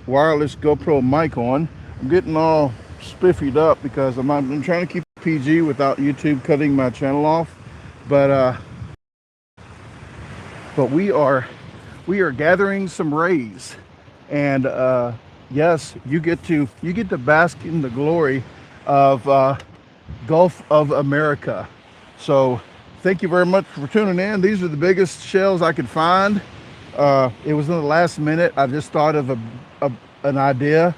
wireless GoPro mic on. I'm getting all spiffied up because I'm trying to keep PG without YouTube cutting my channel off. But we are gathering some rays, and yes, you get to bask in the glory of Gulf of America. So thank you very much for tuning in. These are the biggest shells I could find. It was in the last minute. I just thought of an idea.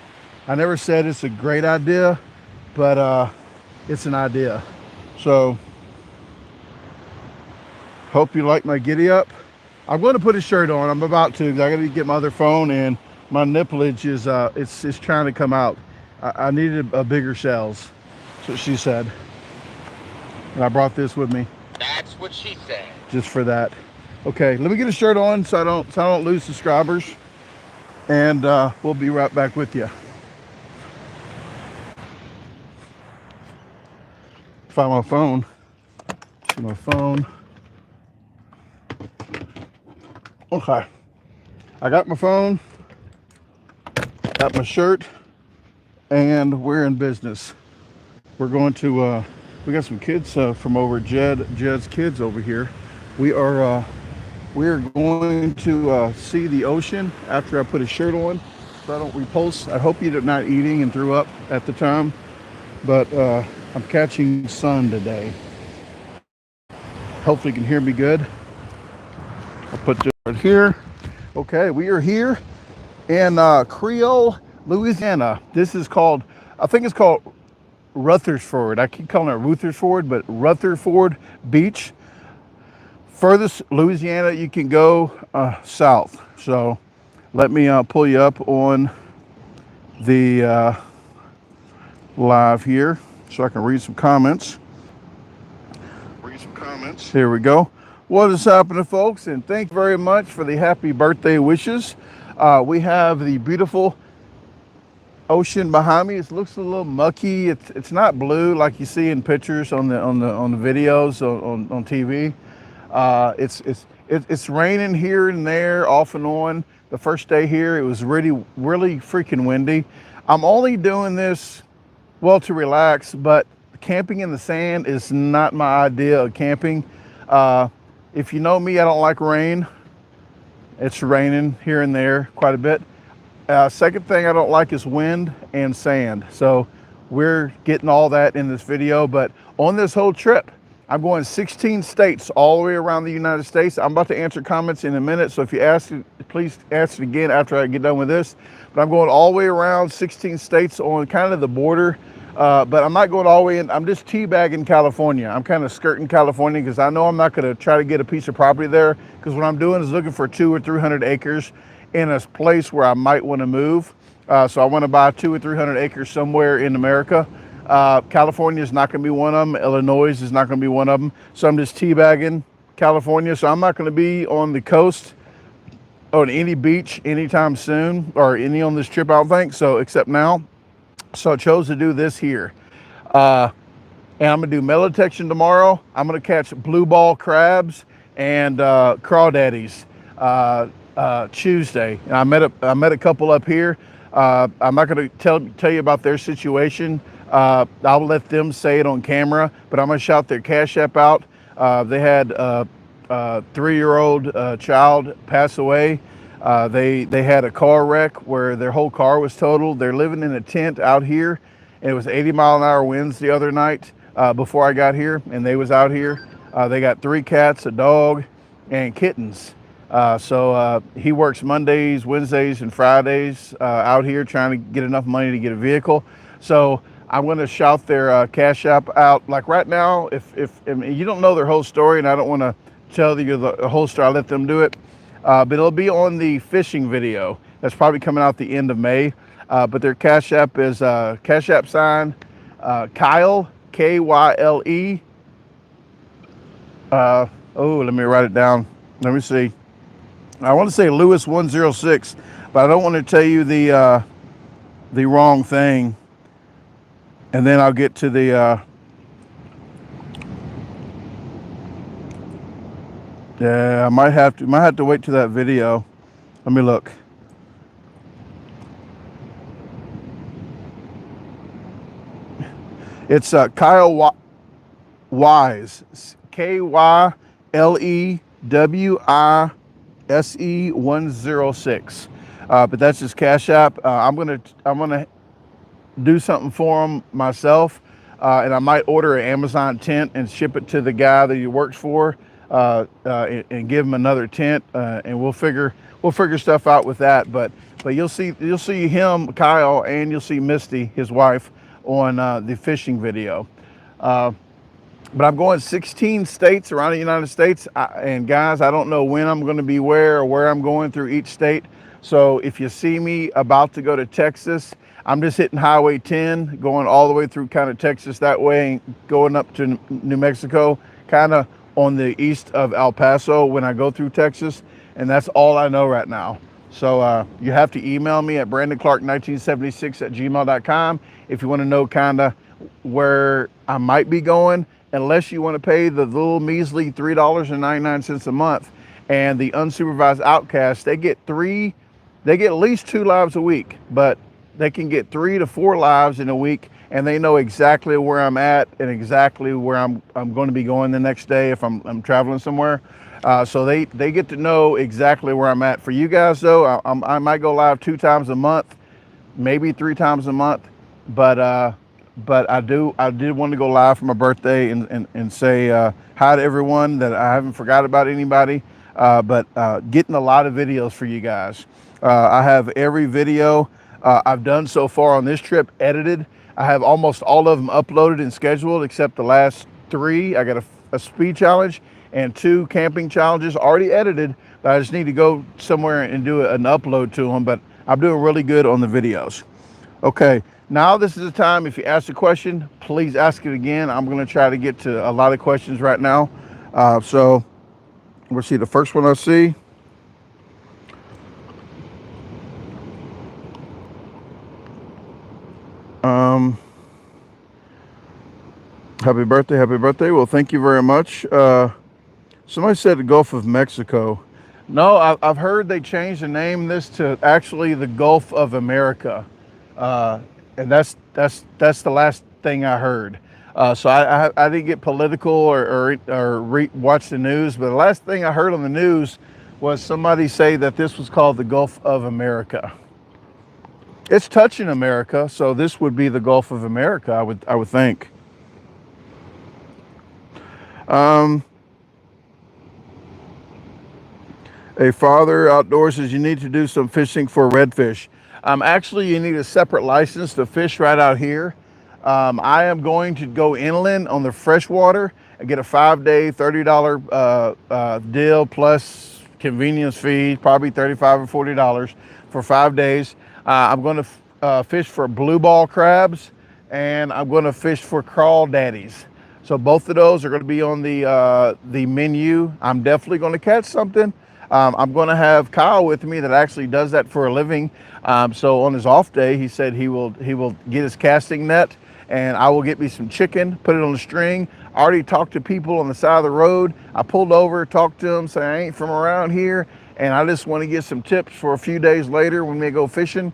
I never said it's a great idea, but it's an idea. So hope you like my giddy up. I'm going to put a shirt on. I'm about to. I got to get my other phone, and my nipplage is it's trying to come out. I needed a bigger shells. That's what she said, and I brought this with me. That's what she said. Just for that. Okay, let me get a shirt on so I don't lose subscribers, and we'll be right back with you. Find my phone. My phone. Okay, I got my phone, got my shirt, and we're in business. We're going to we got some kids from over Jed's kids over here. We are going to see the ocean after I put a shirt on so I don't repulse. I hope you're not eating and threw up at the time, but I'm catching sun today. Hopefully you can hear me good. I'll put this right here. Okay, we are here in Creole, Louisiana. This is called, I think it's called Rutherford. I keep calling it Rutherford, but Rutherford Beach. Furthest Louisiana you can go south. So let me pull you up on the live here so I can read some comments. Here we go. What is happening, folks? And thank you very much for the happy birthday wishes. We have the beautiful ocean behind me. It looks a little mucky. It's not blue like you see in pictures on the videos on TV. It's raining here and there, off and on. The first day here, it was really freaking windy. I'm only doing this, well, to relax, but camping in the sand is not my idea of camping. If you know me, I don't like rain. It's raining here and there quite a bit. Second thing I don't like is wind and sand. So we're getting all that in this video, but on this whole trip, I'm going 16 states all the way around the United States. I'm about to answer comments in a minute, so if you ask it, please ask it again after I get done with this. But I'm going all the way around 16 states on kind of the border, but I'm not going all the way in. I'm just teabagging California. I'm kind of skirting California because I know I'm not going to try to get a piece of property there, because what I'm doing is looking for 200 or 300 acres in a place where I might want to move. So I want to buy 200 or 300 acres somewhere in America. California is not going to be one of them. Illinois is not going to be one of them. So I'm just teabagging California. So I'm not going to be on the coast on any beach anytime soon, or any on this trip, I don't think. So except now. So I chose to do this here. And I'm going to do metal detection tomorrow. I'm going to catch blue ball crabs and crawdaddies Tuesday. And I met a couple up here. I'm not going to tell you about their situation. I'll let them say it on camera, but I'm going to shout their Cash App out. They had a 3-year-old child pass away. They had a car wreck where their whole car was totaled. They're living in a tent out here, and it was 80-mile-an-hour winds the other night before I got here, and they was out here. They got 3 cats, a dog, and kittens. So he works Mondays, Wednesdays, and Fridays out here trying to get enough money to get a vehicle. So I'm going to shout their Cash App out. Like right now, if I mean, you don't know their whole story, and I don't want to tell you the whole story, I'll let them do it. But it'll be on the fishing video. That's probably coming out the end of May. But their Cash App is Cash App sign Kyle, Kyle. Oh, let me write it down. Let me see. I want to say Lewis 106, but I don't want to tell you the wrong thing. And then I'll get to the yeah, I might have to wait to that video. Let me look. It's Kyle Wise, KYLEWISE 106. But that's his Cash App. I'm gonna do something for him myself, and I might order an Amazon tent and ship it to the guy that he works for, and give him another tent, and we'll figure stuff out with that. But you'll see him, Kyle, and you'll see Misty, his wife, on the fishing video. But I'm going 16 states around the United States. And guys, I don't know when I'm going to be where or where I'm going through each state. So if you see me about to go to Texas, I'm just hitting Highway 10, going all the way through kind of Texas that way, and going up to New Mexico, kind of on the east of El Paso when I go through Texas. And that's all I know right now. So you have to email me at brandon clark1976@gmail.com if you want to know kind of where I might be going, unless you want to pay the little measly $3.99 a month. And the unsupervised outcasts, they get at least 2 lives a week, but they can get 3 to 4 lives in a week, and they know exactly where I'm at and exactly where I'm going to be going the next day if I'm traveling somewhere. So they get to know exactly where I'm at. For you guys though, I might go live 2 times a month, maybe 3 times a month, but I did want to go live for my birthday and say hi to everyone, that I haven't forgot about anybody, but getting a lot of videos for you guys. I have every video I've done so far on this trip edited. I have almost all of them uploaded and scheduled except the last 3. I got a speed challenge and 2 camping challenges already edited, but I just need to go somewhere and do an upload to them. But I'm doing really good on the videos. Okay, now this is the time. If you ask a question, please ask it again. I'm going to try to get to a lot of questions right now. So we'll see the first one I see. Happy birthday, happy birthday. Well, thank you very much. Somebody said the Gulf of Mexico. No, I've heard they changed the name this to actually the Gulf of America. And that's the last thing I heard. So I didn't get political or watch the news, but the last thing I heard on the news was somebody say that this was called the Gulf of America. It's touching America, so this would be the Gulf of America, I would think. A father outdoors says you need to do some fishing for redfish. Actually, you need a separate license to fish right out here. I am going to go inland on the freshwater and get a 5-day, $30 deal plus convenience fee, probably $35 or $40 for 5 days. I'm going to fish for blue ball crabs, and I'm going to fish for crawdaddies. So both of those are going to be on the menu. I'm definitely going to catch something. I'm going to have Kyle with me that actually does that for a living. So on his off day, he said he will get his casting net, and I will get me some chicken, put it on the string. I already talked to people on the side of the road. I pulled over, talked to them, say I ain't from around here, and I just want to get some tips for a few days later when we go fishing.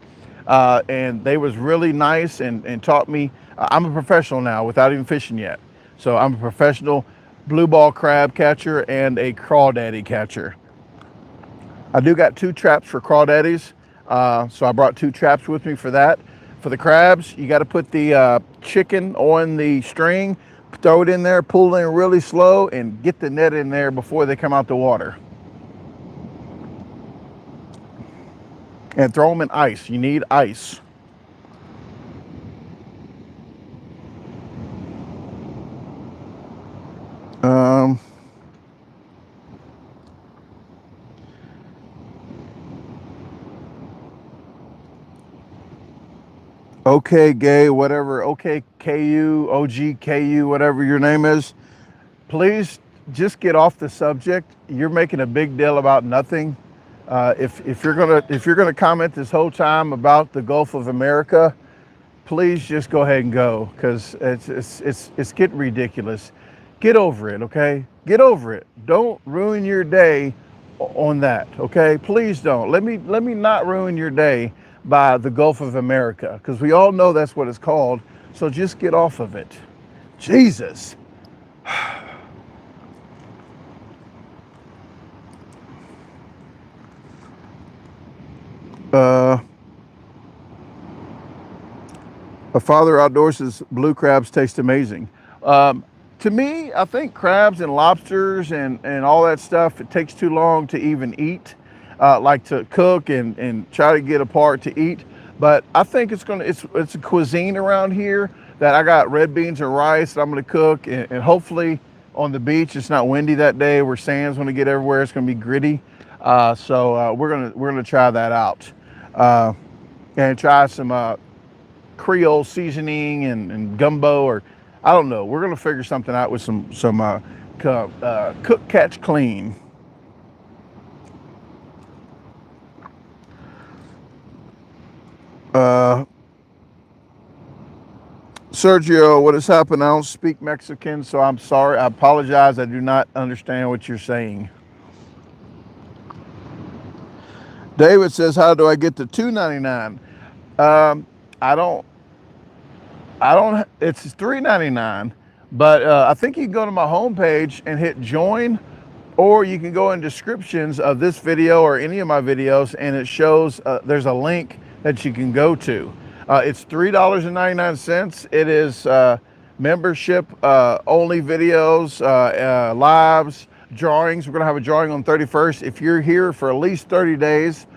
And they was really nice and taught me. I'm a professional now without even fishing yet. So I'm a professional blue ball crab catcher and a crawdaddy catcher. I do got 2 traps for crawdaddies. So I brought 2 traps with me for that. For the crabs, you got to put the chicken on the string, throw it in there, pull it in really slow, and get the net in there before they come out the water. And throw them in ice. You need ice. Okay, gay, whatever, okay, KU, OGKU, whatever your name is, please just get off the subject. You're making a big deal about nothing. If you're gonna comment this whole time about the Gulf of America, please just go ahead and go, because it's getting ridiculous. Get over it, okay? Get over it. Don't ruin your day on that, okay? Please don't. Let me not ruin your day by the Gulf of America, because we all know that's what it's called. So just get off of it. Jesus. A father outdoors says blue crabs taste amazing. To me, I think crabs and lobsters and all that stuff, it takes too long to even eat, like to cook and try to get apart to eat. But I think it's a cuisine around here that I got red beans and rice that I'm gonna cook, and hopefully on the beach it's not windy that day where sand's gonna get everywhere. It's gonna be gritty. So we're gonna try that out, and try some Creole seasoning and gumbo, or I don't know. We're gonna figure something out with some cook, catch, clean. Sergio, what has happened? I don't speak Mexican, so I'm sorry. I apologize. I do not understand what you're saying. David says, how do I get to $2.99? I don't. It's $3.99, but I think you can go to my homepage and hit join, or you can go in descriptions of this video or any of my videos, and it shows there's a link that you can go to. It's $3.99. It is membership only videos, lives, drawings. We're gonna have a drawing on 31st. If you're here for at least 30 days,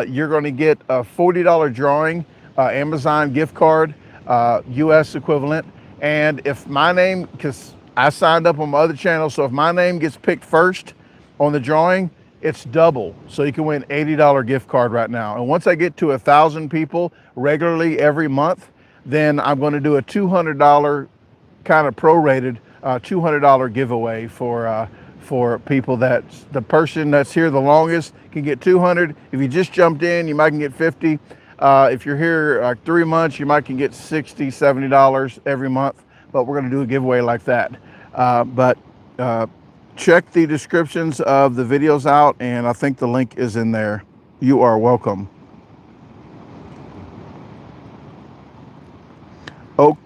you're gonna get a $40 drawing, Amazon gift card, US equivalent. And if my name, because I signed up on my other channel, so if my name gets picked first on the drawing, it's double. So you can win $80 gift card right now. And once I get to 1,000 people regularly every month, then I'm going to do a $200 kind of prorated $200 giveaway for people that the person that's here the longest can get 200. If you just jumped in, you might can get 50. If you're here like 3 months, you might can get $60, $70 every month, but we're gonna do a giveaway like that. Check the descriptions of the videos out, and I think the link is in there. You are welcome. Oh,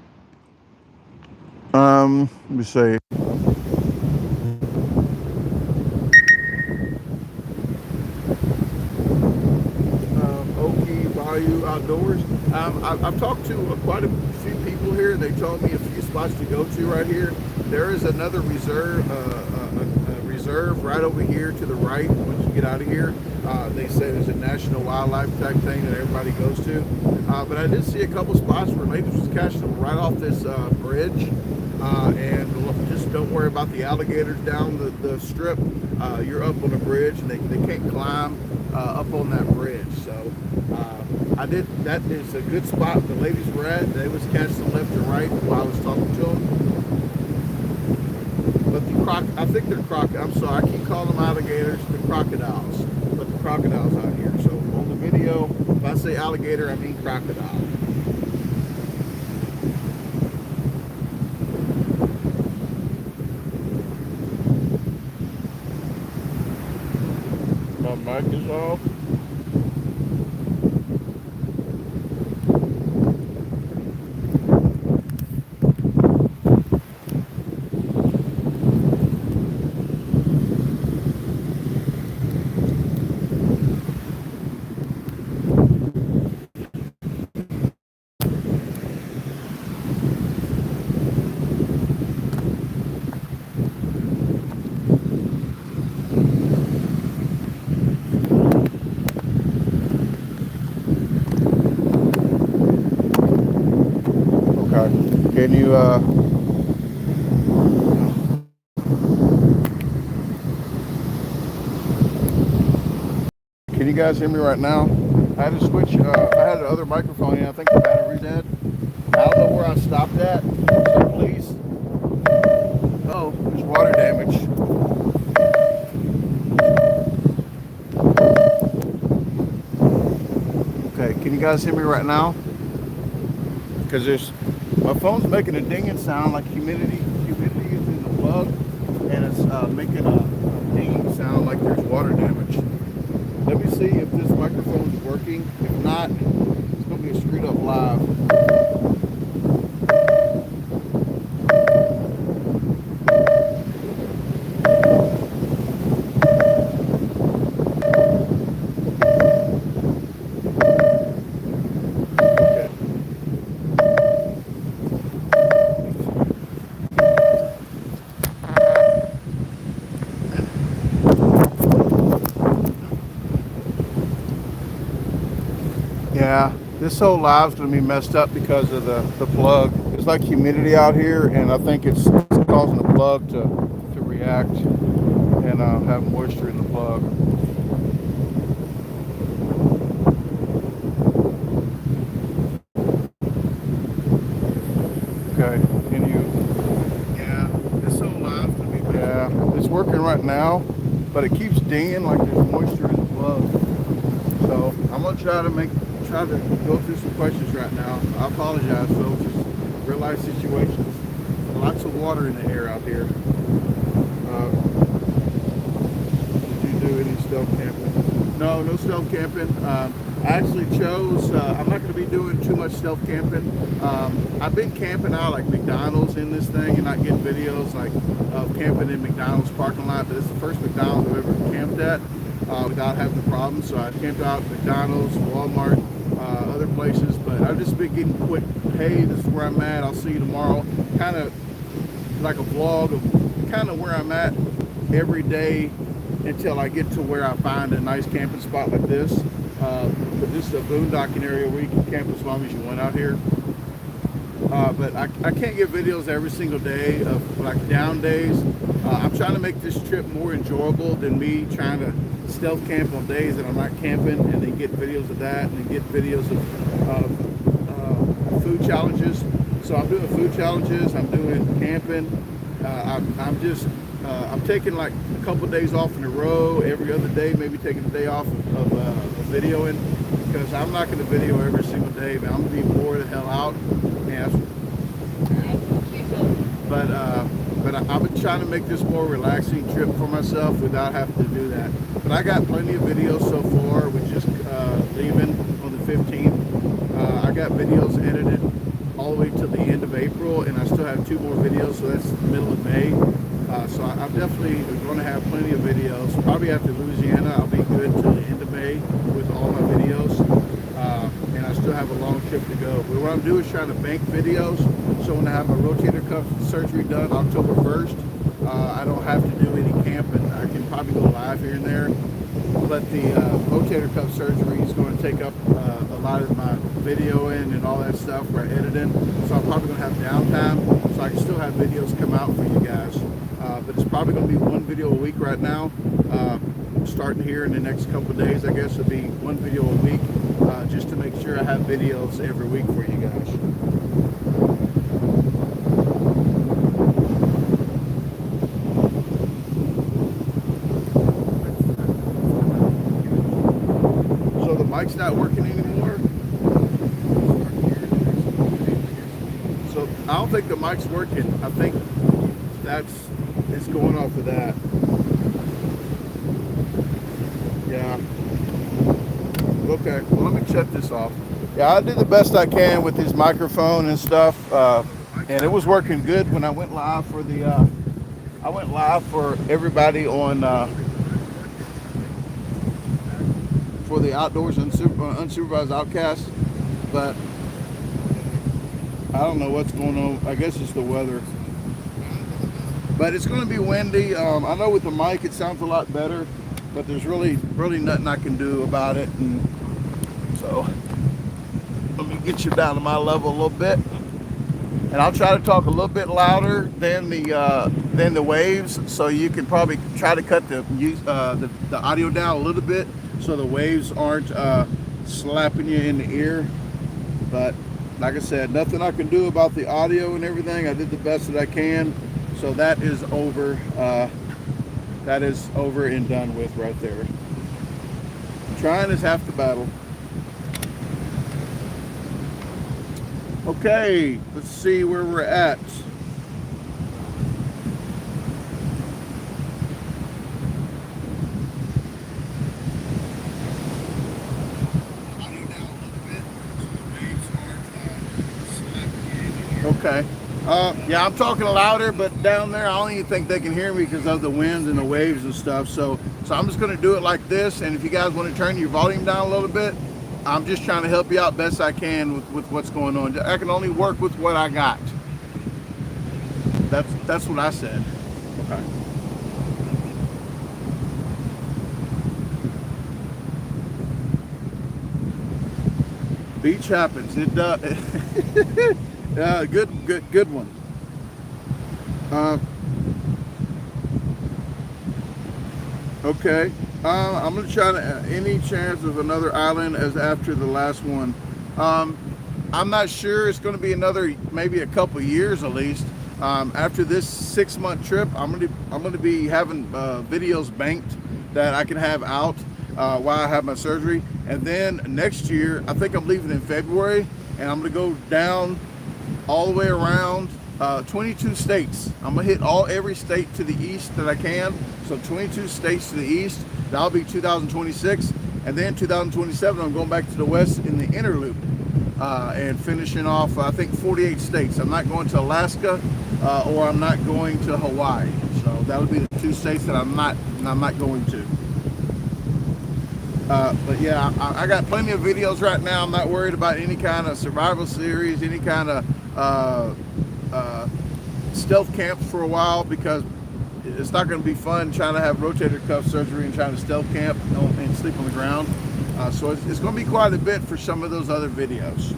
let me see. Bayou Outdoors. I've talked to quite a few people here. They told me a few spots to go to right here. There is another reserve, a reserve right over here to the right once you get out of here. They say there's a national wildlife type thing that everybody goes to. But I did see a couple spots where ladies was catching them right off this bridge. And just don't worry about the alligators down the strip. You're up on a bridge, and they can't climb up on that bridge. So that is a good spot the ladies were at. They was catching them left and right while I was talking to them. But I think they're I'm sorry, I keep calling them alligators, the crocodiles. But the crocodiles out here. So on the video, if I say alligator, I mean crocodile. My mic is off. Can you can you guys hear me right now? I had to switch. I had the other microphone in. I think the battery's dead. I don't know where I stopped at. So please. Oh, there's water damage. Okay, can you guys hear me right now? Because my phone's making a dinging sound like humidity is in the plug, and it's making a dinging sound like there's water damage. Let me see if this microphone's working. If not, it's going to be a screwed up live. Yeah, this whole live's gonna be messed up because of the plug. There's like humidity out here, and I think it's causing the plug to react and have moisture in the plug. Okay, can you? Yeah, this whole live's gonna be. Yeah, it's working right now, but it keeps dinging like there's moisture in the plug. So I'm gonna try to go through some questions right now. I apologize, folks. It's real life situations. Lots of water in the air out here. Did you do any stealth camping? No, no stealth camping. I actually chose, I'm not going to be doing too much stealth camping. I've been camping out like McDonald's in this thing and not getting videos like of camping in McDonald's parking lot, but it's the first McDonald's I've ever camped at without having the problem. So I camped out at McDonald's, Walmart, other places, but I've just been getting quick, hey, this is where I'm at, I'll see you tomorrow. Kind of like a vlog of kind of where I'm at every day until I get to where I find a nice camping spot like this. But this is a boondocking area where you can camp as long as you want out here. But I can't get videos every single day of like down days. I'm trying to make this trip more enjoyable than me trying to stealth camp on days that I'm not camping, and then get videos of that, and then get videos of food challenges. So I'm doing food challenges, I'm doing camping. I'm taking like a couple days off in a row, every other day, maybe taking a day off of videoing, because I'm not going to video every single day, man. I'm going to be bored the hell out. Yeah. But I've been trying to make this more relaxing trip for myself without having to do that. But I got plenty of videos so far with just leaving on the 15th. I got videos edited all the way to the end of April, and I still have 2 more videos, so that's the middle of May. So I'm definitely going to have plenty of videos. Probably after Louisiana, I'll be good till the end of May with all my videos. And I still have a long trip to go. But what I'm doing is trying to bank videos, so when I have my rotator cuff surgery done October 1st, I don't have to do any camping. I can probably go live here and there. But the rotator cuff surgery is going to take up a lot of my videoing and all that stuff where I editing. So I'm probably going to have downtime, so I can still have videos come out for you guys. But it's probably going to be 1 video a week right now. Starting here in the next couple of days, I guess it'll be 1 video a week, just to make sure I have videos every week for you guys. So the mic's not working anymore. So I don't think the mic's working. I think it's going off of that. Yeah. Okay, well, let me shut this off. Yeah, I did the best I can with this microphone and stuff, and it was working good when I went live for the. I went live for everybody on for the Outdoors Unsupervised Outcast, but I don't know what's going on. I guess it's the weather. But it's going to be windy. I know with the mic it sounds a lot better, but there's really nothing I can do about it. And so let me get you down to my level a little bit, and I'll try to talk a little bit louder than the waves, so you can probably try to cut the audio down a little bit so the waves aren't slapping you in the ear. But like I said, nothing I can do about the audio and everything. I did the best that I can. So that is over. That is over and done with right there. Trying is half the battle. Okay, let's see where we're at. Okay. Yeah, I'm talking louder, but down there, I don't even think they can hear me because of the winds and the waves and stuff. So I'm just going to do it like this. And if you guys want to turn your volume down a little bit, I'm just trying to help you out best I can with what's going on. I can only work with what I got. That's what I said. Okay. Beach happens. It does. Good one. Okay. I'm gonna try to any chance of another island as after the last one. I'm not sure. It's going to be another maybe a couple years at least. After this 6-month trip, I'm gonna be having videos banked that I can have out while I have my surgery. And then next year, I think I'm leaving in February, and I'm gonna go down all the way around 22 states. I'm gonna hit every state to the east that I can. So 22 states to the east. That'll be 2026, and then 2027 I'm going back to the west in the inner loop and finishing off I think 48 states. I'm not going to Alaska or I'm not going to Hawaii. So that'll be the 2 states that I'm not going to. But yeah, I got plenty of videos right now. I'm not worried about any kind of survival series, any kind of stealth camps for a while, because it's not going to be fun trying to have rotator cuff surgery and trying to stealth camp and sleep on the ground. So it's going to be quite a bit for some of those other videos.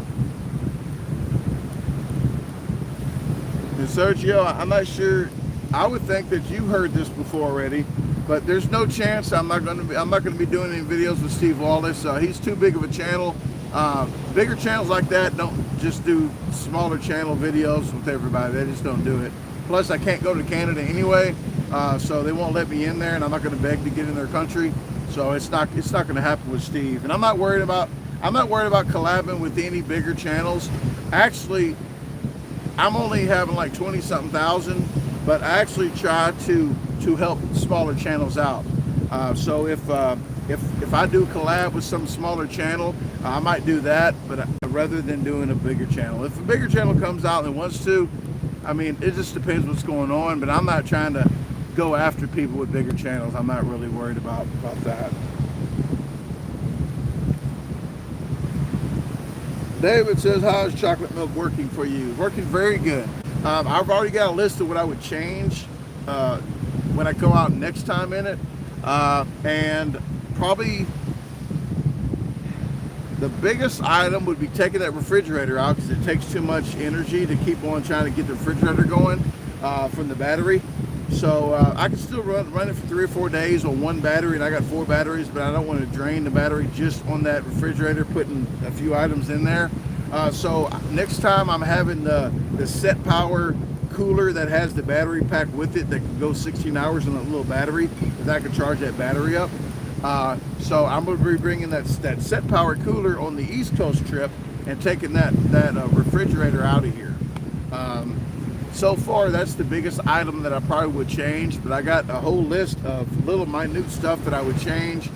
And Sergio, I'm not sure. I would think that you heard this before already, but there's no chance I'm not going to be doing any videos with Steve Wallace. He's too big of a channel. Bigger channels like that don't just do smaller channel videos with everybody. They just don't do it. Plus, I can't go to Canada anyway, so they won't let me in there, and I'm not going to beg to get in their country. So it's not going to happen with Steve. And I'm not worried about collabing with any bigger channels. Actually, I'm only having like 20-something thousand, but I actually try to help smaller channels out. So if I do collab with some smaller channel, I might do that, but rather than doing a bigger channel. If a bigger channel comes out and wants to, I mean, it just depends what's going on, but I'm not trying to go after people with bigger channels. I'm not really worried about that. David says, how is chocolate milk working for you? Working very good. I've already got a list of what I would change when I go out next time in it. And probably the biggest item would be taking that refrigerator out, because it takes too much energy to keep on trying to get the refrigerator going from the battery. So I can still run it for 3 or 4 days on one battery, and I got 4 batteries, but I don't want to drain the battery just on that refrigerator, putting a few items in there. So next time I'm having the set power cooler that has the battery pack with it that can go 16 hours on a little battery, that I can charge that battery up. So I'm going to be bringing that set power cooler on the East Coast trip and taking that refrigerator out of here. So far, that's the biggest item that I probably would change, but I got a whole list of little minute stuff that I would change,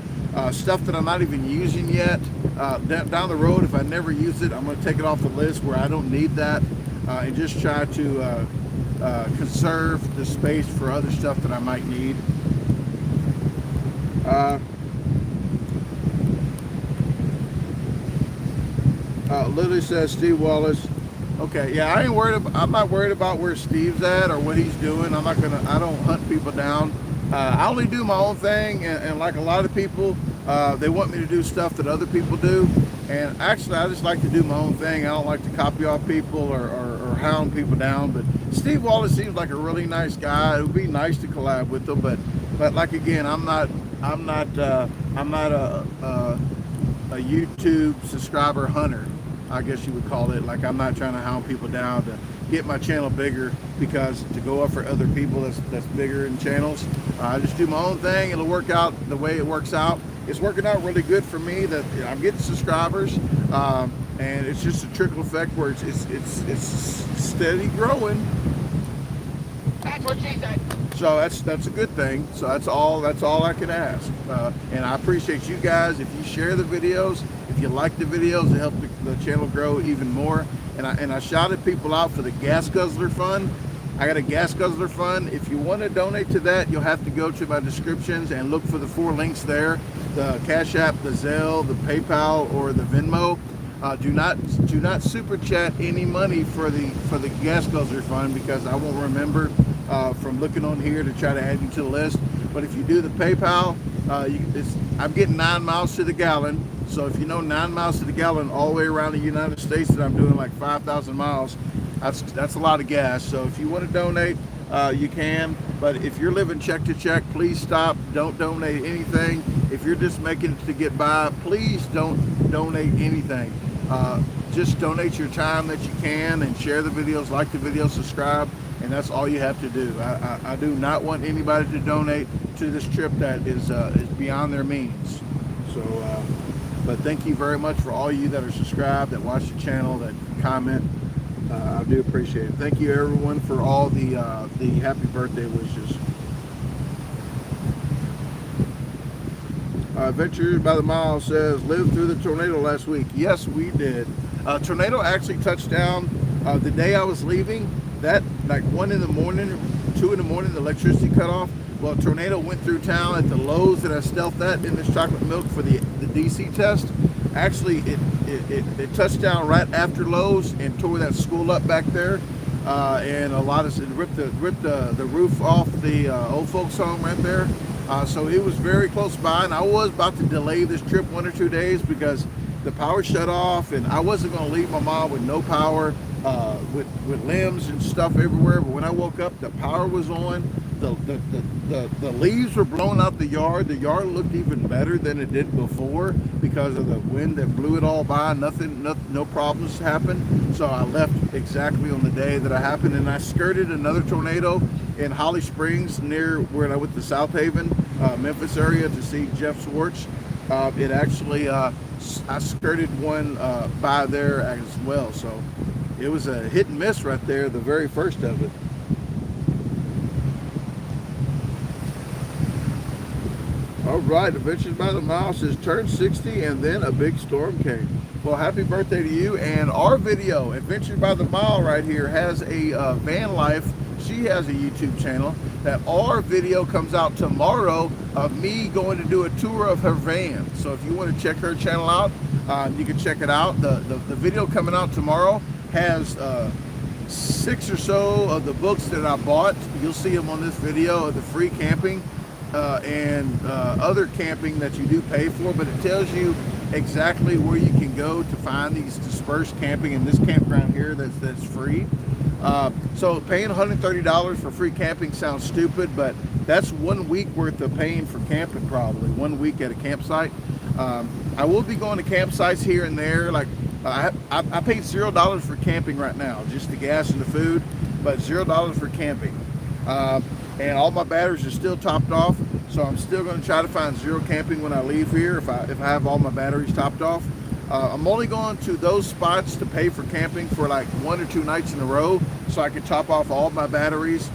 stuff that I'm not even using yet. Down the road, if I never use it, I'm going to take it off the list where I don't need that, and just try to conserve the space for other stuff that I might need. Lily says, Steve Wallace. Okay, yeah, I'm not worried about where Steve's at or what he's doing. I don't hunt people down. I only do my own thing, and like a lot of people, they want me to do stuff that other people do. And actually, I just like to do my own thing. I don't like to copy off people or hound people down. But Steve Wallace seems like a really nice guy. It would be nice to collab with him, but like again, I'm not a YouTube subscriber hunter, I guess you would call it. Like, I'm not trying to hound people down to get my channel bigger, because to go up for other people that's bigger in channels. I just do my own thing. It'll work out the way it works out. It's working out really good for me that I'm getting subscribers, and it's just a trickle effect where it's steady growing. That's what she said. So that's a good thing. So that's all I can ask. And I appreciate you guys. If you share the videos, if you like the videos, it helps the channel grow even more. And I shouted people out for the Gas Guzzler Fund. I got a Gas Guzzler Fund. If you want to donate to that, you'll have to go to my descriptions and look for the 4 links there: the Cash App, the Zelle, the PayPal, or the Venmo. Do not super chat any money for the Gas Guzzler Fund, because I won't remember from looking on here to try to add you to the list. But if you do the PayPal, I'm getting 9 miles to the gallon, So if you know 9 miles to the gallon all the way around the United States, that I'm doing like 5,000 miles, that's a lot of gas. So if you want to donate, you can. But if you're living check to check, please stop. Don't donate anything. If you're just making it to get by, please don't donate anything. Just donate your time that you can and share the videos, like the video, subscribe, and that's all you have to do. I do not want anybody to donate to this trip that is beyond their means. So, but thank you very much for all you that are subscribed, that watch the channel, that comment. I do appreciate it. Thank you everyone for all the happy birthday wishes. Adventure by the Mile says, lived through the tornado last week. Yes, we did. Tornado actually touched down the day I was leaving. That like 1 in the morning, 2 in the morning, the electricity cut off. Well, a tornado went through town at the Lowe's that I stealthed at in this chocolate milk for the DC test. Actually, it touched down right after Lowe's and tore that school up back there, and a lot of it ripped the roof off the old folks home right there. So it was very close by, and I was about to delay this trip 1 or 2 days because the power shut off, and I wasn't going to leave my mom with no power, with limbs and stuff everywhere. But when I woke up, the power was on. The leaves were blowing out the yard. The yard looked even better than it did before because of the wind that blew it all by. No problems happened. So I left exactly on the day that it happened, and I skirted another tornado in Holly Springs near where I went to South Haven, Memphis area to see Jeff Schwartz. It actually, I skirted one by there as well. So it was a hit and miss right there, the very first of it. All right, Adventures by the Mile says turned 60 and then a big storm came. Well, happy birthday to you. And our video, Adventures by the Mile right here, has a van life. She has a YouTube channel that our video comes out tomorrow of me going to do a tour of her van. So if you want to check her channel out, you can check it out. The video coming out tomorrow has 6 or so of the books that I bought. You'll see them on this video of the free camping and other camping that you do pay for, but it tells you exactly where you can go to find these dispersed camping in this campground here that's free. So paying $130 for free camping sounds stupid, but that's 1 week worth of paying for camping, probably 1 week at a campsite. I will be going to campsites here and there. Like I paid $0 for camping right now, just the gas and the food, but $0 for camping. And all my batteries are still topped off, so I'm still going to try to find zero camping when I leave here if I have all my batteries topped off. I'm only going to those spots to pay for camping for like 1 or 2 nights in a row so I can top off all my batteries,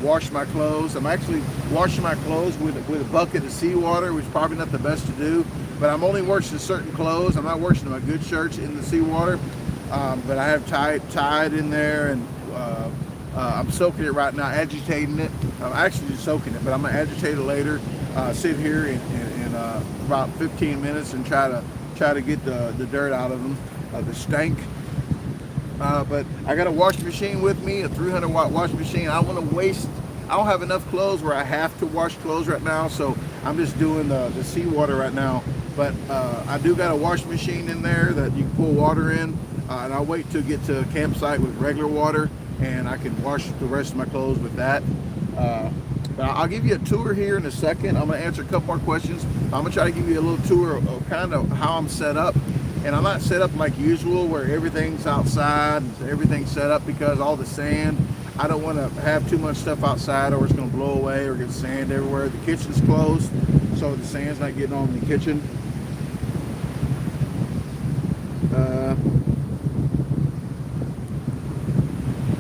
wash my clothes. I'm actually washing my clothes with a bucket of seawater, which is probably not the best to do, but I'm only washing certain clothes. I'm not washing my good shirts in the seawater, but I have Tide in there, and I'm soaking it right now, agitating it. I'm actually just soaking it, but I'm gonna agitate it later. Sit here in about 15 minutes and try to get the dirt out of them, the stank. But I got a washing machine with me, a 300-watt washing machine. I don't have enough clothes where I have to wash clothes right now, so I'm just doing the seawater right now. But I do got a washing machine in there that you can pour water in, and I'll wait to get to a campsite with regular water, and I can wash the rest of my clothes with that. But I'll give you a tour here in a second. I'm going to answer a couple more questions. I'm going to try to give you a little tour of kind of how I'm set up. And I'm not set up like usual where everything's outside, everything's set up because all the sand. I don't want to have too much stuff outside or it's going to blow away or get sand everywhere. The kitchen's closed, so the sand's not getting on in the kitchen.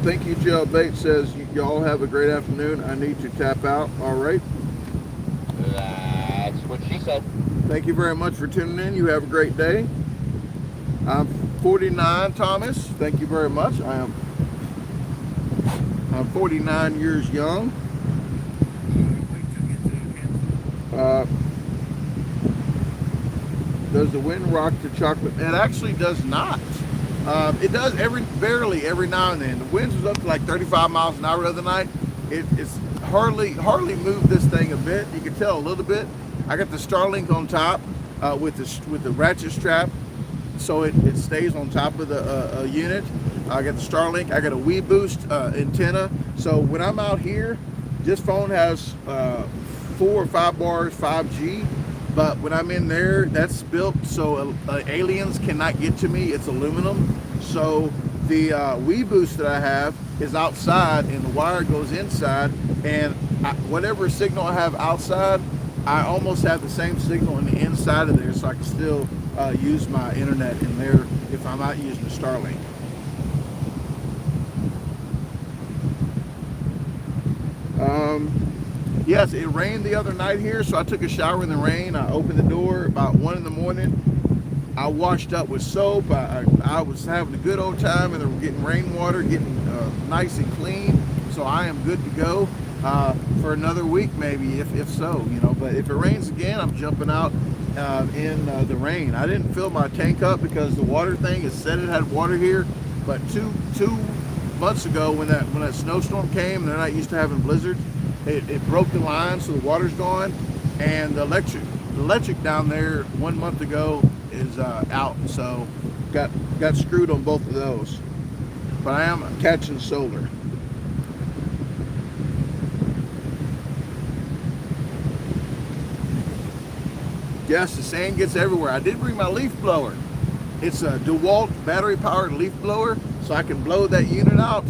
Thank you, Joe Bates says, y'all have a great afternoon. I need to tap out. All right. That's what she said. Thank you very much for tuning in. You have a great day. I'm 49, Thomas. Thank you very much. I'm 49 years young. Does the wind rock the chocolate? It actually does not. It does barely every now and then. The winds was up to like 35 miles an hour the other night. It's hardly moved this thing a bit. You can tell a little bit. I got the Starlink on top, with the ratchet strap, so it stays on top of the unit. I got the Starlink. I got a WeBoost antenna. So when I'm out here, this phone has 4 or 5 bars 5G. But when I'm in there, that's built so aliens cannot get to me. It's aluminum. So the WeBoost that I have is outside, and the wire goes inside. And whatever signal I have outside, I almost have the same signal on the inside of there, so I can still use my internet in there if I'm not using the Starlink. Yes, it rained the other night here, so I took a shower in the rain. I opened the door about 1 in the morning. I washed up with soap. I was having a good old time, and they were getting rainwater, getting nice and clean. So I am good to go for another week, maybe, if so, you know. But if it rains again, I'm jumping out in the rain. I didn't fill my tank up because the water thing, it said it had water here, but two months ago when that snowstorm came, they're not used to having blizzards. It broke the line, so the water's gone, and the electric down there 1 month ago is out, so got screwed on both of those. But I am catching solar. Yes, the sand gets everywhere. I did bring my leaf blower. It's a DeWalt battery-powered leaf blower, so I can blow that unit out.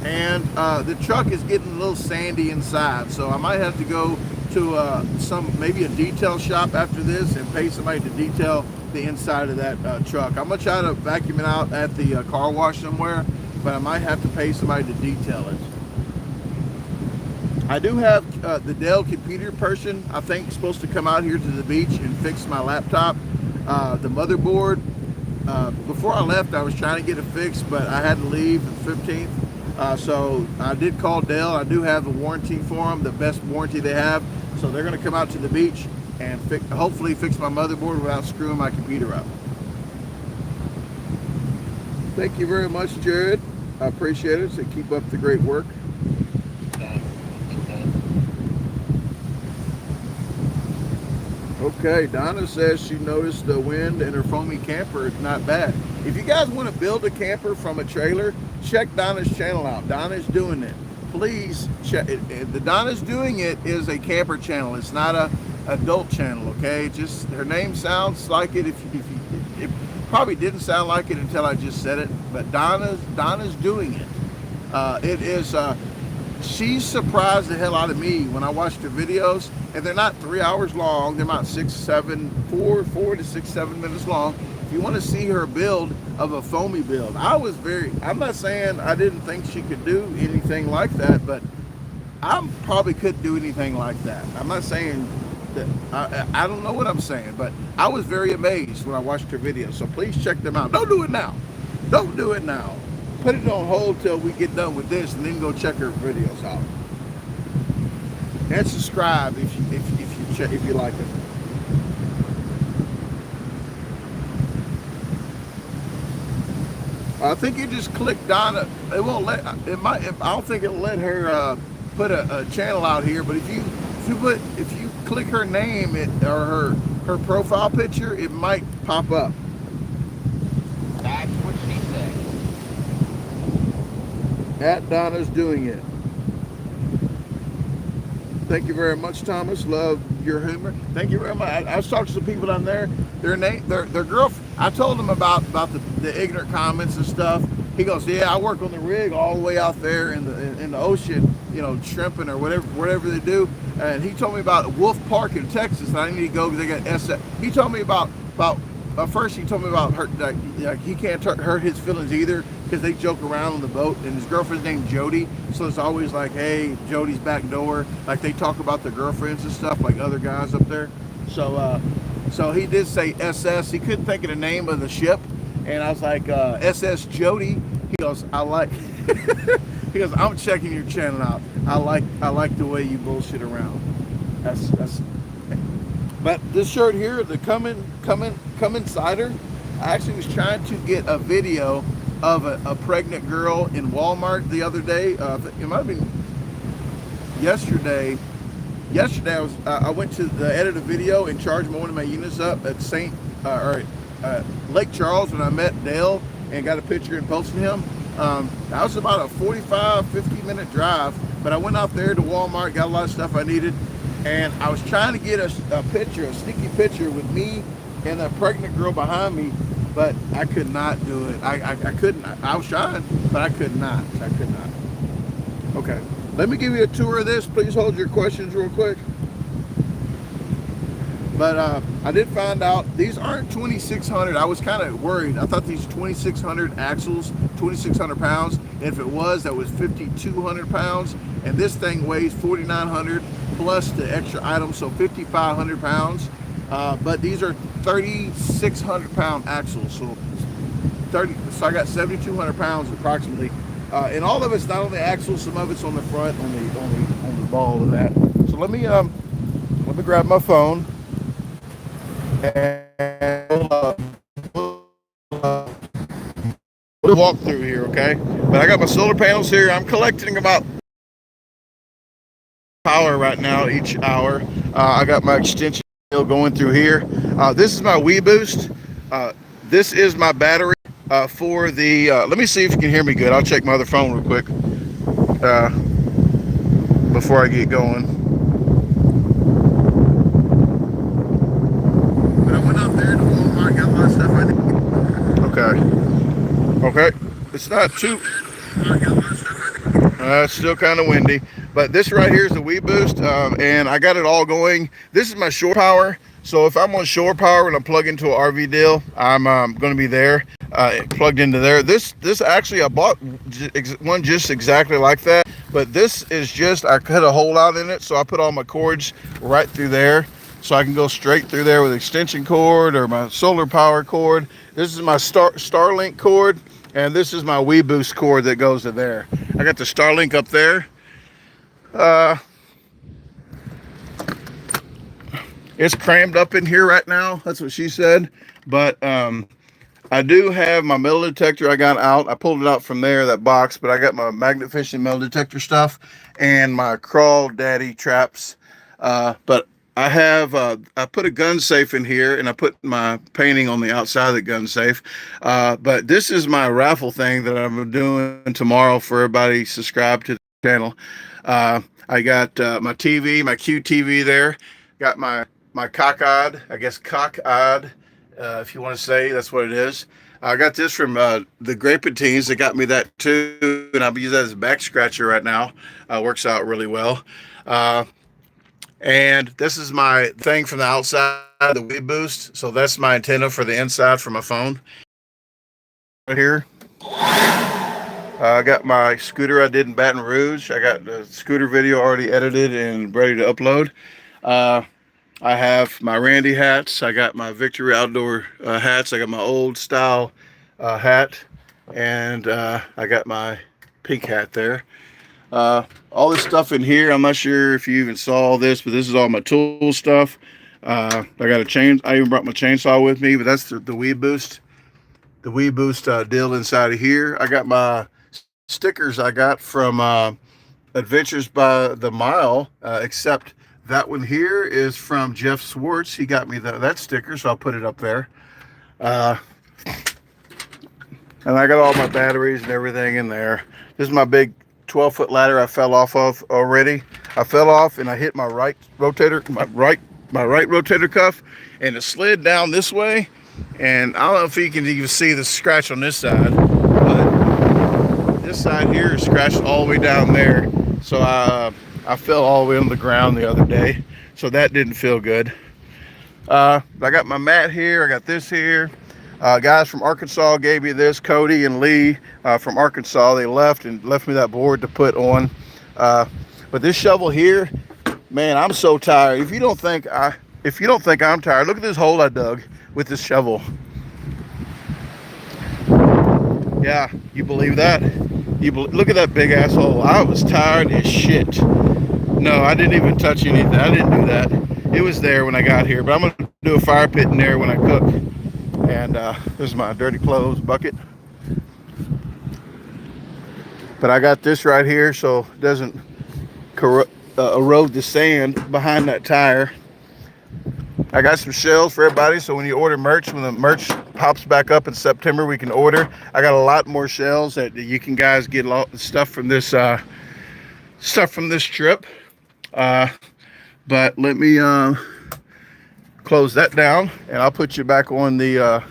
And the truck is getting a little sandy inside, so I might have to go to maybe a detail shop after this and pay somebody to detail the inside of that truck. I'm gonna try to vacuum it out at the car wash somewhere, but I might have to pay somebody to detail it. I do have the Dell computer person, I think, supposed to come out here to the beach and fix my laptop. The motherboard, before I left, I was trying to get it fixed, but I had to leave the 15th. So I did call Dell. I do have a warranty for them, the best warranty they have. So they're going to come out to the beach and hopefully fix my motherboard without screwing my computer up. Thank you very much, Jared. I appreciate it. So keep up the great work. Okay, Donna says she noticed the wind in her foamy camper is not bad. If you guys want to build a camper from a trailer, check Donna's channel out. Donna's doing it. Please check it. The Donna's doing it is a camper channel. It's not a adult channel, okay? Just her name sounds like it. It probably didn't sound like it until I just said it, but Donna's doing it. It is she's surprised the hell out of me when I watched her videos, and they're not 3 hours long. They're about 4 to 6, 7 minutes long. If you want to see her build of a foamy build, I'm not saying I didn't think she could do anything like that, but I probably couldn't do anything like that. I'm not saying that, I don't know what I'm saying, but I was very amazed when I watched her videos. So please check them out. Don't do it now. Don't do it now. Put it on hold till we get done with this, and then go check her videos out. And subscribe if you like it. I think you just click Donna. It won't let. It might. I don't think it'll let her put a channel out here. But if you click her name or her profile picture, it might pop up. That's what she said. At Donna's doing it. Thank you very much, Thomas. Love your humor. Thank you very much. I was talking to some people down there. Their girlfriend. I told them about the ignorant comments and stuff. He goes, "Yeah, I work on the rig all the way out there in the ocean, you know, shrimping or whatever they do." And he told me about Wolf Park in Texas. And I need to go because they got SF. He told me about first he told me about he can't hurt his feelings either because they joke around on the boat, and his girlfriend's named Jody, so it's always like, hey, Jody's back door, like they talk about their girlfriends and stuff like other guys up there. So he did say SS. He couldn't think of the name of the ship, and I was like, SS Jody. He goes, I like he goes, I'm checking your channel out. I like the way you bullshit around. That's But this shirt here, the come insider, I actually was trying to get a video of a pregnant girl in Walmart the other day. It might have been yesterday, yesterday I went to the edit a video and charged one of my units up at Lake Charles when I met Dale and got a picture and posted him. That was about a 45-50 minute drive, but I went out there to Walmart, got a lot of stuff I needed, and I was trying to get a sneaky picture with me and a pregnant girl behind me, but I could not do it. I couldn't. I was trying, but I could not. Okay, let me give you a tour of this. Please hold your questions real quick. But I did find out these aren't 2,600. I was kind of worried. I thought these 2,600 axles, 2,600 pounds. And if it was, that was 5,200 pounds. And this thing weighs 4,900 plus the extra items, so 5,500 pounds. But these are 3,600 pound axles. So I got 7,200 pounds approximately. And all of it's not on the axle, some of it's on the front, on the ball of that. So let me grab my phone and we'll walk through here, okay? But I got my solar panels here. I'm collecting about power right now each hour. I got my extension going through here. This is my WeBoost. This is my battery. For the let me see if you can hear me good. I'll check my other phone real quick before I get going. But I went out there to Walmart, got a lot of stuff I need. Okay, it's not too. It's still kind of windy, but this right here is the WeBoost, and I got it all going. This is my shore power. So if I'm on shore power and I plug into an RV deal, I'm going to be there, plugged into there. This actually, I bought one just exactly like that, but this is just, I cut a hole out in it, so I put all my cords right through there, so I can go straight through there with extension cord or my solar power cord. This is my Starlink cord, and this is my WeBoost cord that goes to there. I got the Starlink up there. It's crammed up in here right now. That's what she said. But I do have my metal detector I got out. I pulled it out from there, that box. But I got my magnet fishing metal detector stuff and my Crawl Daddy traps. But I have, I put a gun safe in here and I put my painting on the outside of the gun safe. But this is my raffle thing that I'm doing tomorrow for everybody subscribe to the channel. I got my TV, my QTV there. Got my cockeyed, I guess cockeyed, if you want to say, that's what it is. I got this from the Grapentines. They got me that too, and I'll use that as a back scratcher right now. Works out really well. And this is my thing from the outside, the WeBoost. So that's my antenna for the inside for my phone. Right here. I got my scooter I did in Baton Rouge. I got the scooter video already edited and ready to upload. I have my Randy hats. I got my Victory Outdoor hats. I got my old style hat, and I got my pink hat there. All this stuff in here, I'm not sure if you even saw this, but this is all my tool stuff. I got a chain. I even brought my chainsaw with me, but that's the WeBoost. The WeBoost deal inside of here. I got my stickers I got from Adventures by the Mile, except that one here is from Jeff Swartz. He got me that sticker, so I'll put it up there. And I got all my batteries and everything in there. This is my big 12-foot ladder I fell off of already. I fell off and I hit my right rotator, my right rotator cuff, and it slid down this way. And I don't know if you can even see the scratch on this side, but this side here is scratched all the way down there. So I fell all the way on the ground the other day, so that didn't feel good. I got my mat here. I got this here. Guys from Arkansas gave me this, Cody and Lee from Arkansas. They left me that board to put on. But this shovel here, man, I'm so tired. If you don't think I'm tired, look at this hole I dug with this shovel. Yeah, you believe that? Look at that big asshole. I was tired as shit. No, I didn't even touch anything. I didn't do that. It was there when I got here, but I'm going to do a fire pit in there when I cook. And this is my dirty clothes bucket. But I got this right here so it doesn't erode the sand behind that tire. I got some shells for everybody, so when you order merch, when the merch pops back up in September, we can order. I got a lot more shells that you can guys get a lot of stuff from this trip. But let me close that down, and I'll put you back on the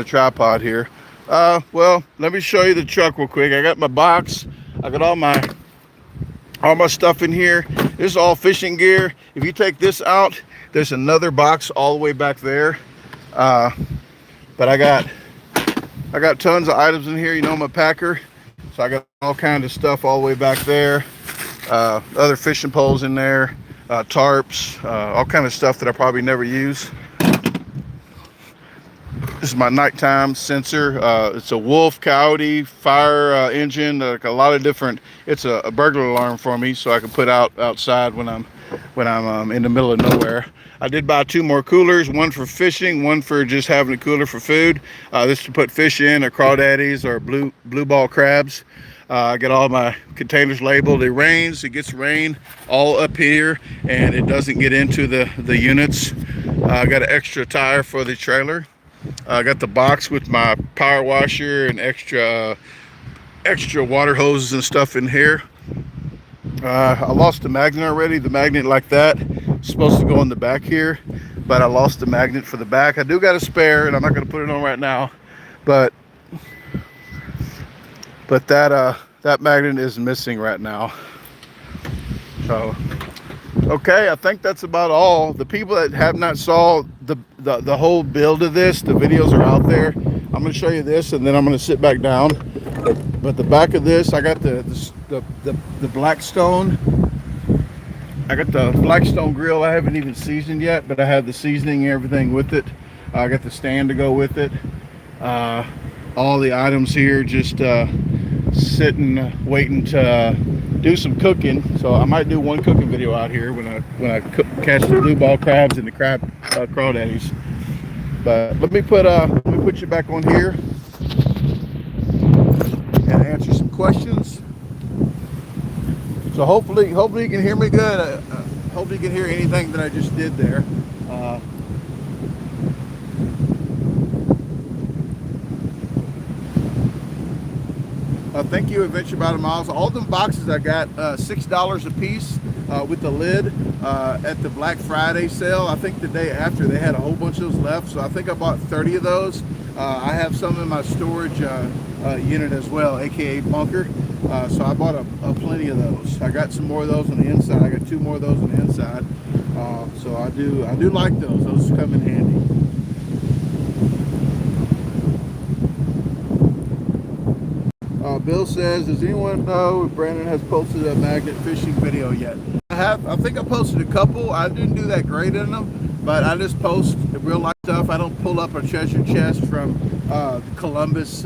tripod here. Well, let me show you the truck real quick. I got my box. I got all my stuff in here. This is all fishing gear. If you take this out, there's another box all the way back there. But I got tons of items in here. You know, I'm a packer, so I got all kinds of stuff all the way back there. Other fishing poles in there, tarps, all kind of stuff that I probably never use. This is my nighttime sensor. It's a wolf, coyote, fire engine, like a lot of different. It's a burglar alarm for me, so I can put outside when I'm in the middle of nowhere. I did buy 2 more coolers, one for fishing, one for just having a cooler for food. This to put fish in, or crawdaddies, or blue ball crabs. I got all my containers labeled. It gets rain all up here, and it doesn't get into the units. I got an extra tire for the trailer. I got the box with my power washer and extra water hoses and stuff in here. I lost the magnet already. The magnet like that is supposed to go in the back here, but I lost the magnet for the back. I do got a spare, and I'm not going to put it on right now, but that magnet is missing right now. So okay, I think that's about all. The people that have not saw the whole build of this, the videos are out there. I'm going to show you this, and then I'm going to sit back down. But the back of this, I got the Blackstone. I got the Blackstone grill. I haven't even seasoned yet, but I have the seasoning and everything with it. I got the stand to go with it. All the items here, just sitting, waiting to do some cooking. So I might do one cooking video out here when I catch the blue ball crabs and the crawdaddies. But let me put you back on here and answer some questions. So hopefully you can hear me good. Hopefully you can hear anything that I just did there. Thank you, Adventure by the Miles. All them boxes I got $6 a piece with the lid at the Black Friday sale. I think the day after they had a whole bunch of those left, so I think I bought 30 of those. I have some in my storage unit as well, aka bunker. So I bought a plenty of those. I got some more of those on the inside. I got 2 more of those on the inside. So I do like those. Those come in handy. Bill says, does anyone know if Brandon has posted a magnet fishing video yet? I think I posted a couple. I didn't do that great in them, but I just post real life stuff. I don't pull up a treasure chest from Columbus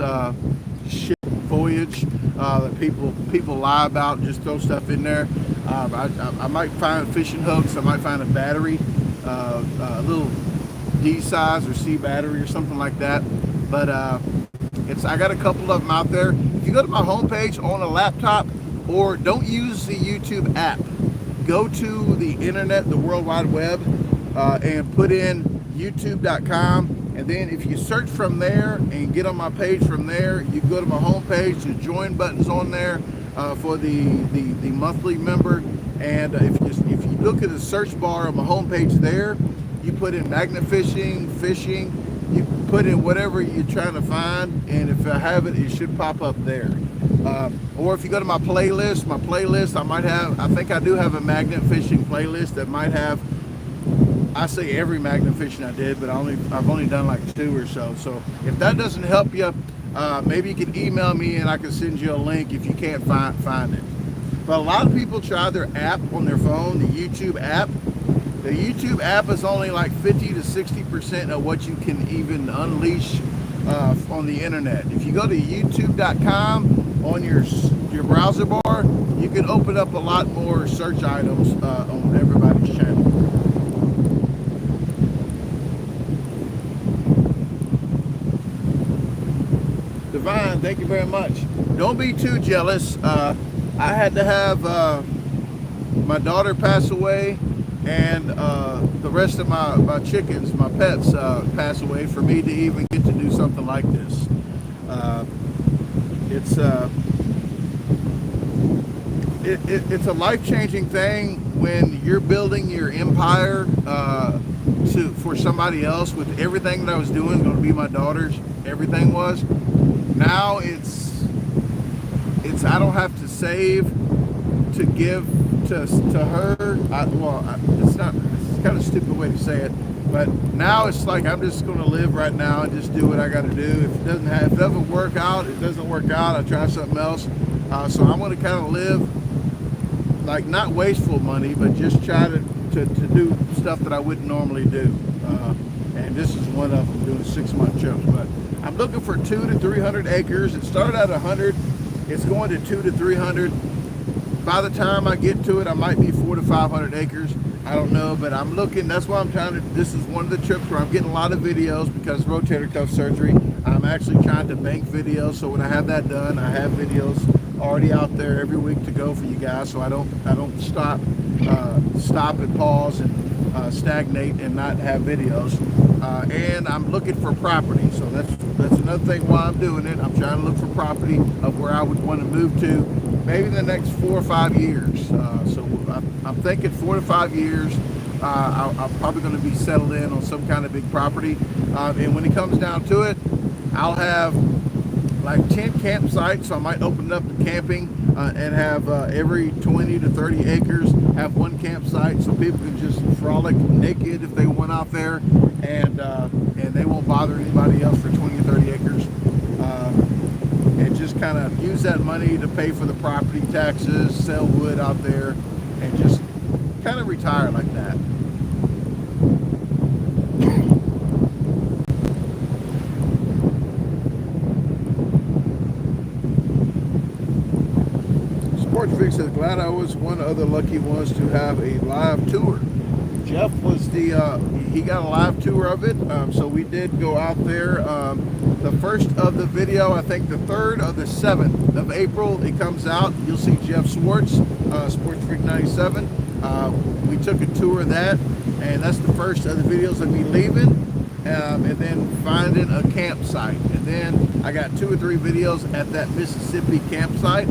ship voyage that people lie about and just throw stuff in there. I might find fishing hooks. I might find a battery, a little D size or C battery or something like that. But I got a couple of them out there. If you go to my homepage on a laptop, or don't use the YouTube app, go to the internet, the World Wide Web, and put in youtube.com, and then if you search from there and get on my page from there, you go to my homepage. The join button's on there for the monthly member, and if you look at the search bar on my homepage there, you put in magnet fishing, you put in whatever you're trying to find, and if I have it, it should pop up there. Or if you go to my playlist, I think I do have a magnet fishing playlist that might have, I say every magnet fishing I did, but I've only done like 2 or so. So if that doesn't help you, maybe you can email me and I can send you a link if you can't find it. But a lot of people try their app on their phone, the YouTube app. The YouTube app is only like 50 to 60% of what you can even unleash on the internet. If you go to youtube.com on your browser bar, you can open up a lot more search items on everybody's channel. Divine, thank you very much. Don't be too jealous. I had to have my daughter pass away and the rest of my chickens, my pets, pass away for me to even get to do something like this. It's it's a life-changing thing when you're building your empire for somebody else. With everything that I was doing going to be my daughter's, everything was. Now it's I don't have to save to give to her. It's not. It's kind of a stupid way to say it, but now it's like I'm just going to live right now and just do what I got to do. If it doesn't work out, it doesn't work out. I try something else. So I'm going to kind of live like not wasteful money, but just try to do stuff that I wouldn't normally do. And this is one of them, doing 6-month trips. But I'm looking for 200 to 300 acres. It started at 100. It's going to 200 to 300. By the time I get to it, I might be 400 to 500 acres. I don't know, but I'm looking. That's why I'm trying to. This is one of the trips where I'm getting a lot of videos because of rotator cuff surgery. I'm actually trying to bank videos, so when I have that done, I have videos already out there every week to go for you guys, so I don't stop and pause and stagnate and not have videos. And I'm looking for property, so that's another thing why I'm doing it. I'm trying to look for property of where I would want to move to, maybe in the next 4 or 5 years. So I'm thinking 4 to 5 years. I'm probably going to be settled in on some kind of big property, and when it comes down to it, I'll have like 10 campsites, so I might open up the camping and have every 20 to 30 acres have one campsite, so people can just frolic naked if they went out there, and they won't bother anybody else for 20 or 30 acres, and just kind of use that money to pay for the property taxes, sell wood out there, and just kind of retire like that. Fix is glad I was one of the lucky ones to have a live tour. Jeff was he got a live tour of it, so we did go out there. The first of the video, I think the 3rd or the 7th of April, it comes out. You'll see Jeff Swartz, Sports Freak 97. We took a tour of that, and that's the first of the videos of me leaving, and then finding a campsite. And then I got 2 or 3 videos at that Mississippi campsite.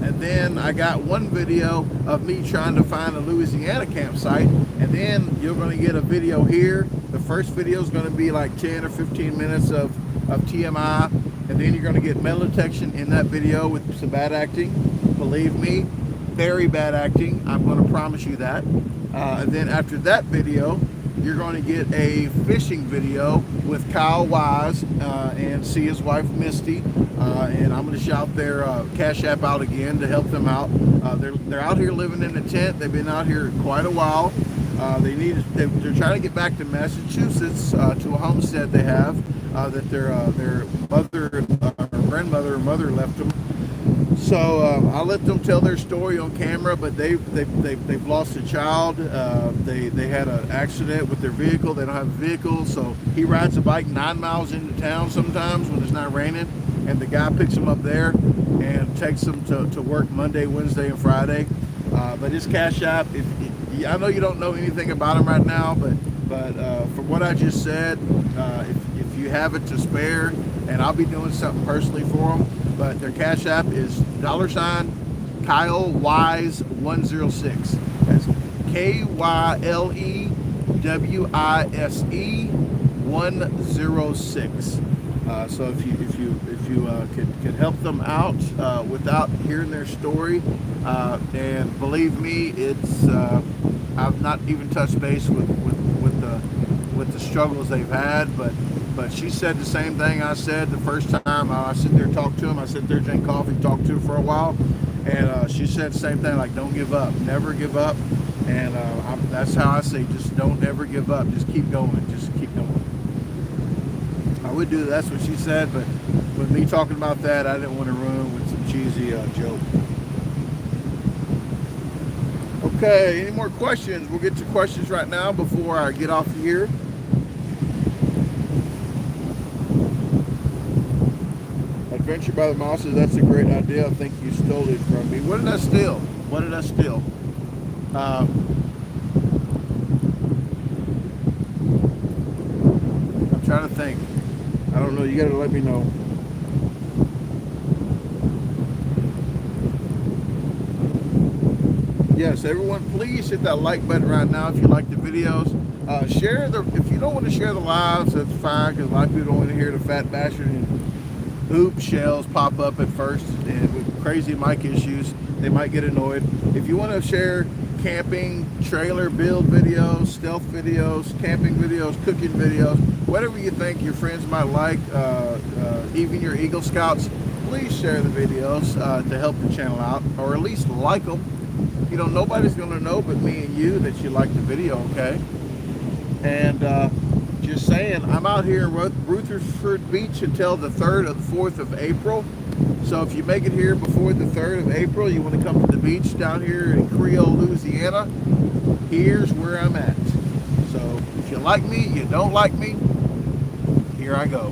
And then I got one video of me trying to find a Louisiana campsite, and then you're going to get a video here. The first video is going to be like 10 or 15 minutes of TMI, and then you're going to get metal detection in that video with some bad acting. Believe me, very bad acting. I'm going to promise you that. And then after that video, you're going to get a fishing video with Kyle Wise and see his wife Misty, and I'm going to shout their Cash App out again to help them out. They're out here living in a tent. They've been out here quite a while. They're trying to get back to Massachusetts to a homestead they have that their mother or grandmother or mother left them. So I'll let them tell their story on camera, but they've lost a child. They had an accident with their vehicle. They don't have a vehicle, so he rides a bike 9 miles into town sometimes when it's not raining, and the guy picks him up there and takes him to work Monday, Wednesday, and Friday. But his Cash App, I know you don't know anything about him right now, but from what I just said, if you have it to spare, and I'll be doing something personally for them, but their Cash App is $Kyle Wise 106. That's KYLEWISE 106. So if you could help them out without hearing their story, and believe me, it's I've not even touched base with the struggles they've had, but she said the same thing I said the first time. I sit there and talk to him. I sit there, drink coffee, talk to her for a while, and she said the same thing, like, don't give up, never give up. And that's how I say, just don't ever give up, just keep going, just keep going. I would do, that's what she said, but with me talking about that, I didn't want to ruin with some cheesy joke. Okay, any more questions? We'll get to questions right now before I get off here. Adventure by the Mouse says that's a great idea. I think you stole it from me. What did I steal? What did I steal? I'm trying to think. I don't know. You got to let me know. Yes, everyone, please hit that like button right now if you like the videos. Share the. If you don't want to share the lives, that's fine, because a lot of people don't want to hear the fat bastard and hoop shells pop up at first, and with crazy mic issues, they might get annoyed. If you want to share camping, trailer build videos, stealth videos, camping videos, cooking videos, whatever you think your friends might like, even your Eagle Scouts, please share the videos to help the channel out, or at least like them. You know, nobody's going to know but me and you that you like the video, okay? And just saying, I'm out here in Rutherford Beach until the 3rd or the 4th of April. So if you make it here before the 3rd of April, you want to come to the beach down here in Creole, Louisiana, here's where I'm at. So if you like me, you don't like me, here I go.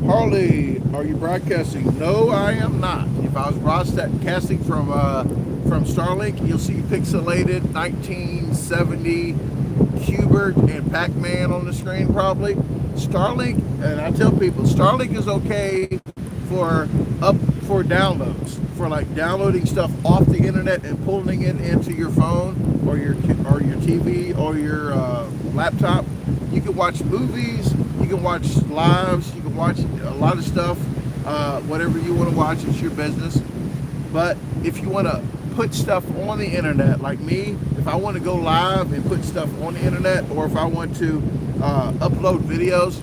Harley, are you broadcasting? No, I am not. If I was broadcasting from Starlink, you'll see pixelated 1970 Cubert and Pac-Man on the screen probably. Starlink, and I tell people, Starlink is okay for downloads, for like downloading stuff off the internet and pulling it into your phone or your TV or your laptop. You can watch movies, you can watch lives, you can watch a lot of stuff, whatever you want to watch, it's your business. But if you want to put stuff on the internet, like me, if I want to go live and put stuff on the internet, or if I want to upload videos,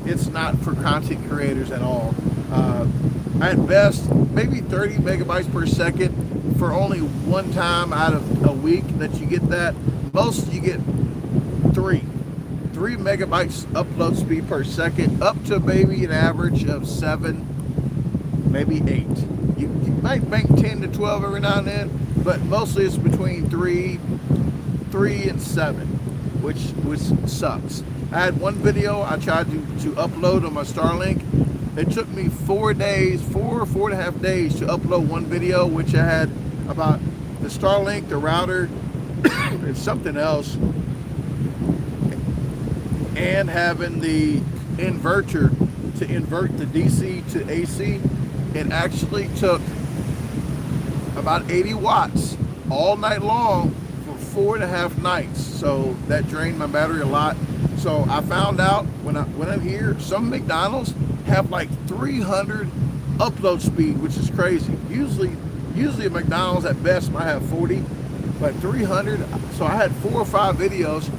it's not for content creators at all. At best, maybe 30 megabytes per second for only one time out of a week that you get that. Most you get 3 megabytes upload speed per second, up to maybe an average of 7, maybe 8. You might bank 10 to 12 every now and then, but mostly it's between 3 and 7, which sucks. I had one video I tried to upload on my Starlink. It took me 4 and a half days to upload one video, which I had about the Starlink, the router, and something else, and having the inverter to invert the DC to AC. It actually took about 80 watts all night long for 4.5 nights. So that drained my battery a lot. So I found out when I'm here, some McDonald's have like 300 upload speed, which is crazy. Usually a McDonald's at best might have 40, but 300. So I had 4 or 5 videos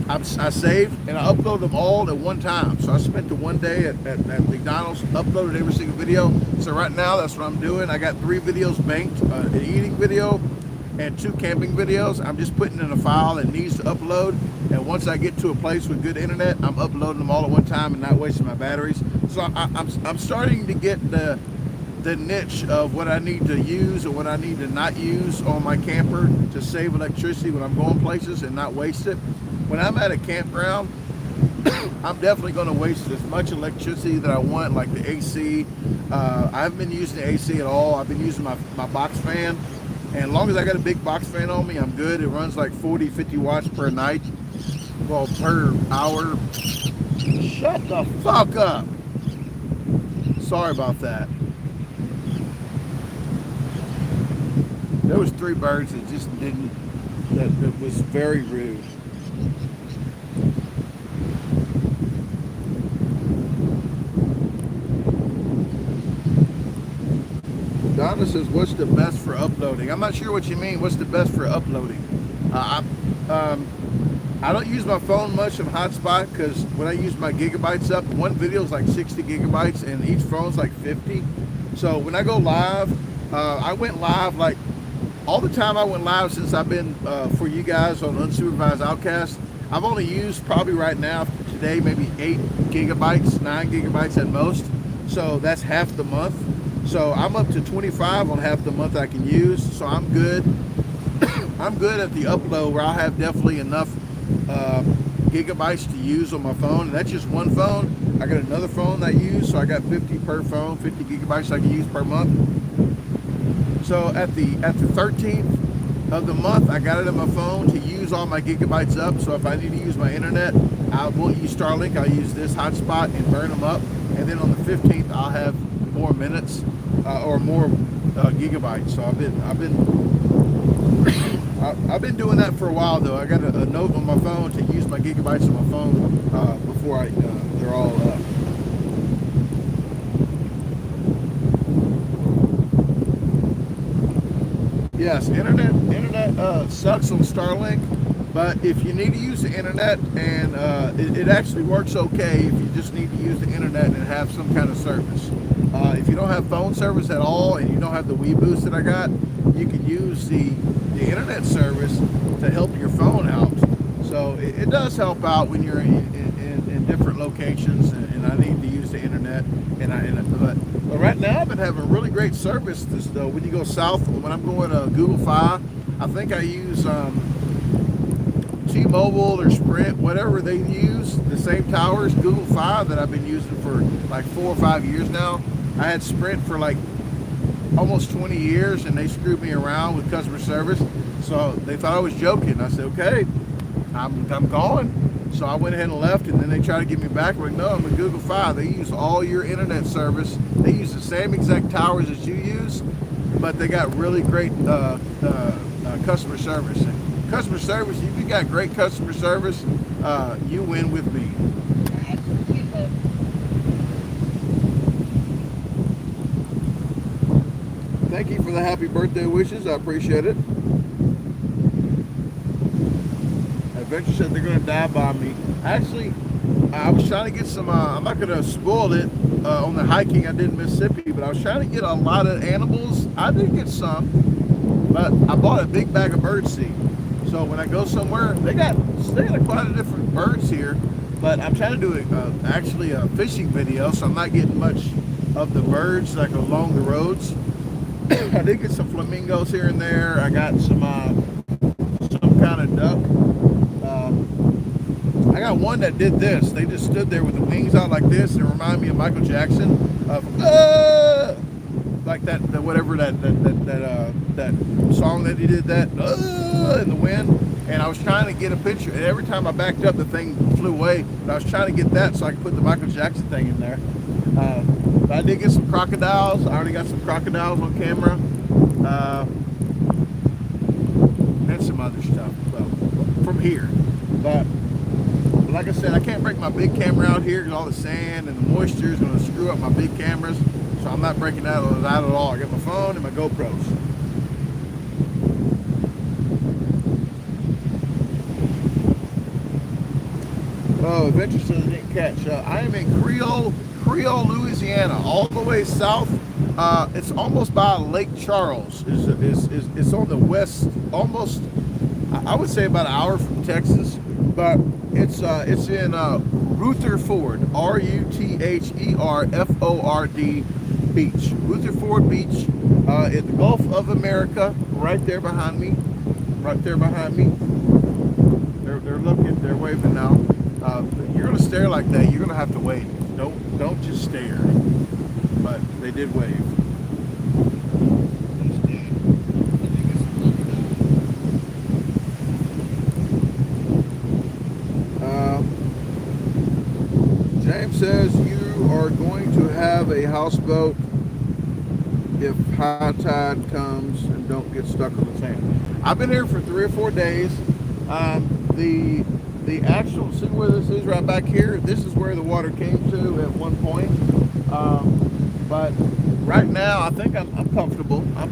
I saved, and I uploaded them all at one time. So I spent the one day at McDonald's, uploaded every single video. So right now, that's what I'm doing. I got 3 videos banked, an eating video and 2 camping videos. I'm just putting in a file that needs to upload. And once I get to a place with good internet, I'm uploading them all at one time and not wasting my batteries. So I'm starting to get the niche of what I need to use or what I need to not use on my camper to save electricity when I'm going places and not waste it. When I'm at a campground, I'm definitely going to waste as much electricity that I want, like the AC. I haven't been using the AC at all. I've been using my box fan. And as long as I got a big box fan on me, I'm good. It runs like 40, 50 watts per night. Well, per hour. Shut the fuck up. Sorry about that. There was 3 birds that just didn't, that was very rude. Donna says, what's the best for uploading? I'm not sure what you mean, what's the best for uploading? I don't use my phone much on hotspot, because when I use my gigabytes up, one video is like 60 gigabytes and each phone's like 50. So when I go live, I went live like all the time I went live since I've been for you guys on Unsupervised Outcast. I've only used probably right now today maybe 8 gigabytes, 9 gigabytes at most. So that's half the month. So I'm up to 25 on half the month I can use. So I'm good. I'm good at the upload where I'll have definitely enough gigabytes to use on my phone, and that's just one phone. I got another phone that I use, so I got 50 per phone, 50 gigabytes I can use per month. So at the 13th of the month, I got it on my phone to use all my gigabytes up. So if I need to use my internet, I won't use Starlink. I'll use this hotspot and burn them up. And then on the 15th, I'll have more minutes or more gigabytes. So I've been doing that for a while though. I got a note on my phone to use my gigabytes on my phone before they're all up. Yes, internet sucks on Starlink, but if you need to use the internet, and it actually works okay if you just need to use the internet and have some kind of service. If you don't have phone service at all and you don't have the Wii Boost that I got, you can use the internet service to help your phone out. So it does help out when you're in different locations and I need to use the internet. But right now I've been having really great service. When you go south, when I'm going to Google Fi, I think I use T-Mobile or Sprint, whatever they use, the same towers, Google Fi that I've been using for like 4 or 5 years now. I had Sprint for like almost 20 years and they screwed me around with customer service. So they thought I was joking. I said, okay, I'm gone. So I went ahead and left, and then they tried to get me back. I'm like, no, I'm a Google Fi. They use all your internet service. They use the same exact towers as you use, but they got really great customer service. And customer service, if you got great customer service, you win with me. Thank you for the happy birthday wishes. I appreciate it. Adventure said they're going to die by me. Actually, I was trying to get some, I'm not going to spoil it on the hiking I did in Mississippi, but I was trying to get a lot of animals. I did get some, but I bought a big bag of birdseed. So when I go somewhere, they got quite a different birds here, but I'm trying to do actually a fishing video, so I'm not getting much of the birds like along the roads. I did get some flamingos here and there. I got some kind of duck. I got one that did this. They just stood there with the wings out like this, and it reminded me of Michael Jackson, of like that whatever that song that he did, that in the wind. And I was trying to get a picture, and every time I backed up, the thing flew away. But I was trying to get that so I could put the Michael Jackson thing in there. But I did get some crocodiles. I already got some crocodiles on camera, and some other stuff from here. But like I said, I can't break my big camera out here because all the sand and the moisture is going to screw up my big cameras. So I'm not breaking that out at all. I got my phone and my GoPros. Oh, Adventure says I didn't catch. I am in Creole, Louisiana, all the way south. It's almost by Lake Charles. It's on the west, almost, I would say about an hour from Texas, but it's in Rutherford, Rutherford Beach, Rutherford Beach, in the Gulf of America, right there behind me, They're looking, they're waving now. You're gonna stare like that, you're gonna have to wave. Don't just stare. But they did wave. James says you are going to have a houseboat if high tide comes and don't get stuck on the sand. I've been here for 3 or 4 days. The actual, see where this is right back here? This is where the water came to at one point. But right now, I think I'm comfortable. I'm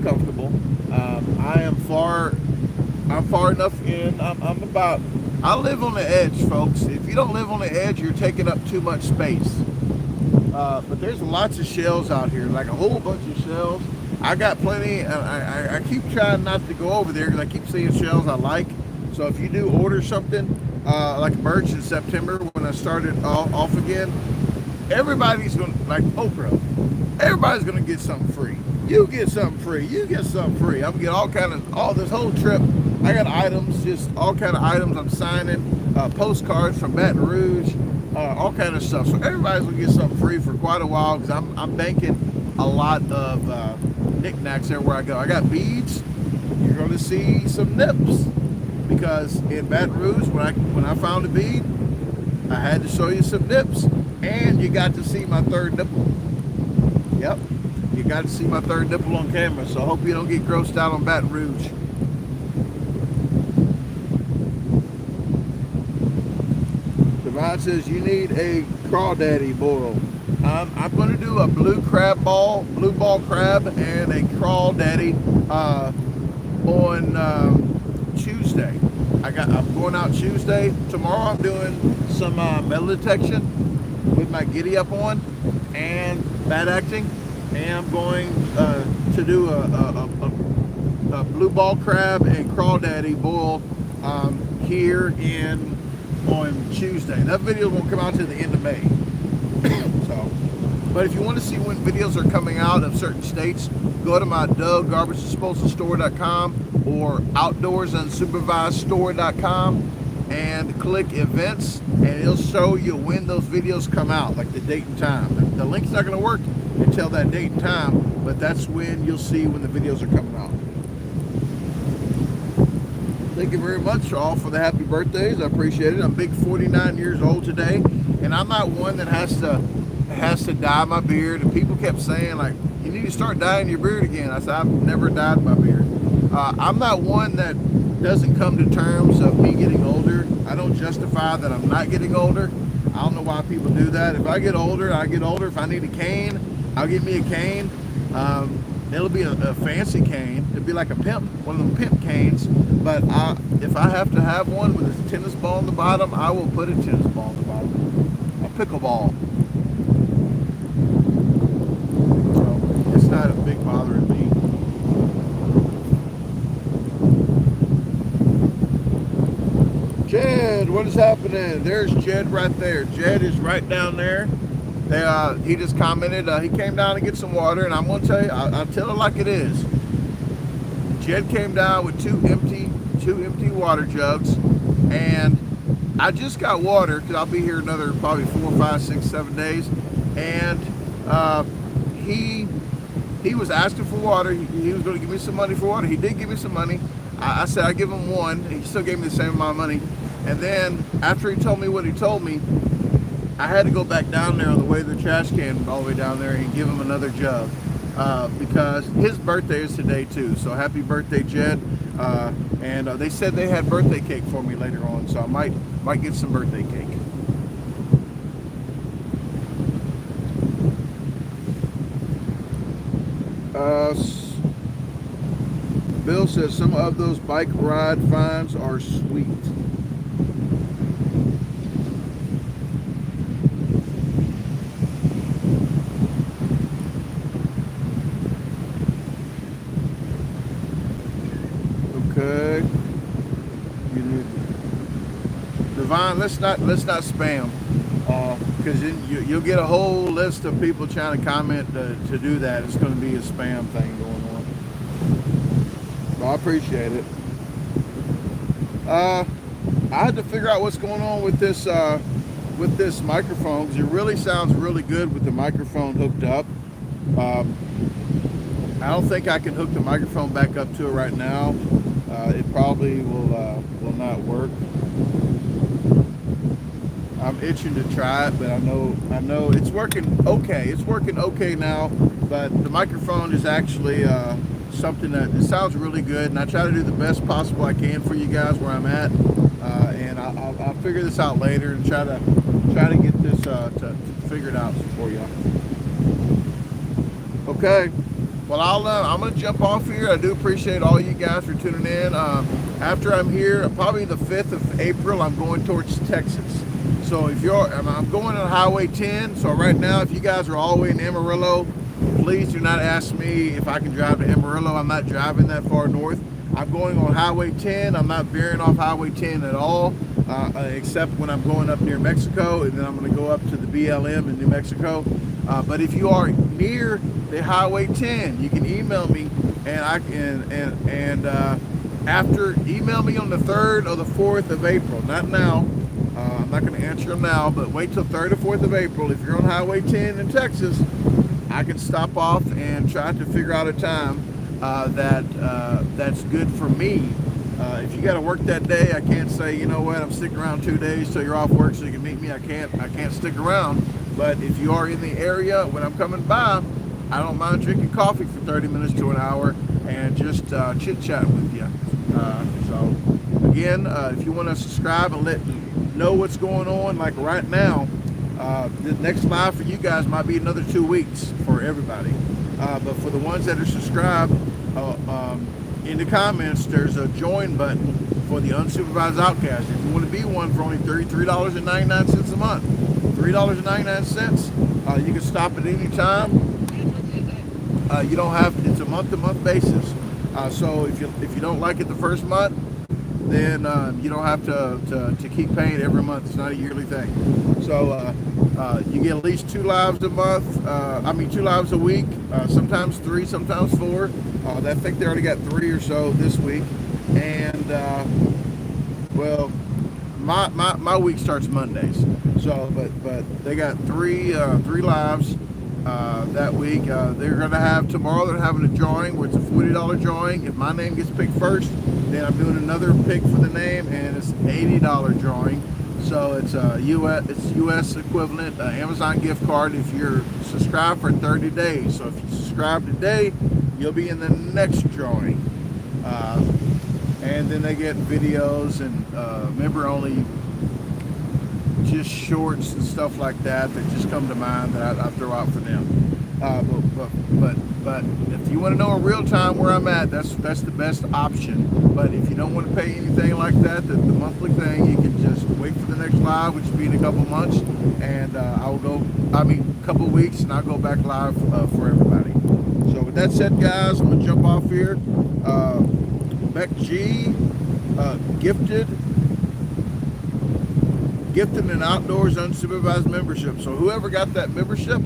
far enough in. I live on the edge, folks. If you don't live on the edge, you're taking up too much space. But there's lots of shells out here, like a whole bunch of shells. I got plenty. I keep trying not to go over there because I keep seeing shells I like. So if you do order something, like merch in September when I started off again, everybody's going to, like Oprah, everybody's going to get something free. You get something free. You get something free. I'm gonna get all this whole trip. I got items, just all kind of items. I'm signing postcards from Baton Rouge, all kind of stuff. So everybody's gonna get something free for quite a while because I'm banking a lot of knickknacks everywhere I go. I got beads. You're gonna see some nips because in Baton Rouge, when I found a bead, I had to show you some nips, and you got to see my third nipple. Yep. You got to see my third nipple on camera, so I hope you don't get grossed out on Baton Rouge. Divine says you need a crawdaddy boil. I'm going to do a blue ball crab, and a crawdaddy on Tuesday. I'm going out Tuesday. Tomorrow I'm doing some metal detection with my giddy up on and bad acting. And I'm going to do a blue ball crab and crawdaddy boil here on Tuesday. That video won't come out till the end of May. So, but if you want to see when videos are coming out of certain states, go to my DaGarbageDisposal or OutdoorsUnsupervisedStore.com and click events, and it'll show you when those videos come out, like the date and time. The link's not going to work until that date and time, but that's when you'll see when the videos are coming out. Thank you very much all for the happy birthdays. I appreciate it. I'm big 49 years old today, and I'm not one that has to dye my beard. And people kept saying, like, you need to start dyeing your beard again. I said, I've never dyed my beard. I'm not one that doesn't come to terms of me getting older. I don't justify that I'm not getting older. I don't know why people do that. If I get older, I get older. If I need a cane, I'll get me a cane. It'll be a fancy cane. It'll be like a pimp, one of them pimp canes. But if I have to have one with a tennis ball on the bottom, I will put a tennis ball on the bottom. A pickleball. So it's not a big bother to me. Jed, what is happening? There's Jed right there. Jed is right down there. He just commented. He came down to get some water, and I'm going to tell you, I'll tell it like it is. Jed came down with two empty water jugs, and I just got water because I'll be here another probably 4, 5, 6, 7 days. And he was asking for water. He was going to give me some money for water. He did give me some money. I said I'd give him one. He still gave me the same amount of money. And then after he told me what he told me, I had to go back down there on the way to the trash can all the way down there and give him another jug because his birthday is today too. So happy birthday, Jed. And they said they had birthday cake for me later on, so I might get some birthday cake. Bill says some of those bike ride fines are sweet. Okay. Divine, let's not spam, because you'll get a whole list of people trying to comment to do that. It's going to be a spam thing going on. Well, I appreciate it. I had to figure out what's going on with this microphone, because it really sounds really good with the microphone hooked up. I don't think I can hook the microphone back up to it right now. It probably will not work. I'm itching to try it, but I know it's working okay. It's working okay now, but the microphone is actually something that it sounds really good, and I try to do the best possible I can for you guys where I'm at, and I'll figure this out later and try to get this to figure it out for y'all. Okay. Well, I'm going to jump off here. I do appreciate all you guys for tuning in. After I'm here, probably the 5th of April, I'm going towards Texas. So I'm going on Highway 10. So right now, if you guys are all the way in Amarillo, please do not ask me if I can drive to Amarillo. I'm not driving that far north. I'm going on Highway 10. I'm not veering off Highway 10 at all, except when I'm going up near Mexico, and then I'm going to go up to the BLM in New Mexico. But if you are near the Highway 10, you can email me, and I can after email me on the 3rd or the 4th of April. Not now. I'm not going to answer them now, but wait till 3rd or 4th of April. If you're on Highway 10 in Texas, I can stop off and try to figure out a time that's good for me. If you got to work that day, I can't say, you know what, I'm sticking around 2 days till you're off work so you can meet me. I can't stick around. But if you are in the area when I'm coming by, I don't mind drinking coffee for 30 minutes to an hour and just chit chat with you. So again, if you want to subscribe and let me know what's going on, like right now, the next live for you guys might be another 2 weeks for everybody. But for the ones that are subscribed, in the comments, there's a join button for the Unsupervised Outcast. If you want to be one for only $33.99 a month, $3.99, you can stop at any time. You don't have, it's a month-to-month basis. So if you don't like it the first month, then you don't have to keep paying every month. It's not a yearly thing. So you get at least 2 lives a month. 2 lives a week. Sometimes 3, sometimes 4. I think they already got 3 or so this week. And well, my week starts Mondays. So, but they got 3 lives that week. They're gonna have tomorrow. They're having a drawing where it's a $40 drawing. If my name gets picked first, then I'm doing another pick for the name, and it's an $80 drawing. So it's US equivalent Amazon gift card if you're subscribed for 30 days. So if you subscribe today, you'll be in the next drawing. And then they get videos and member only, just shorts and stuff like that just come to mind that I throw out for them. But if you want to know in real time where I'm at, that's the best option. But if you don't want to pay anything like that, the monthly thing, you can just wait for the next live, which will be in a couple months, and a couple weeks, and I'll go back live for everybody. So with that said, guys, I'm gonna jump off here. Beck G, gifted an outdoors unsupervised membership. So whoever got that membership,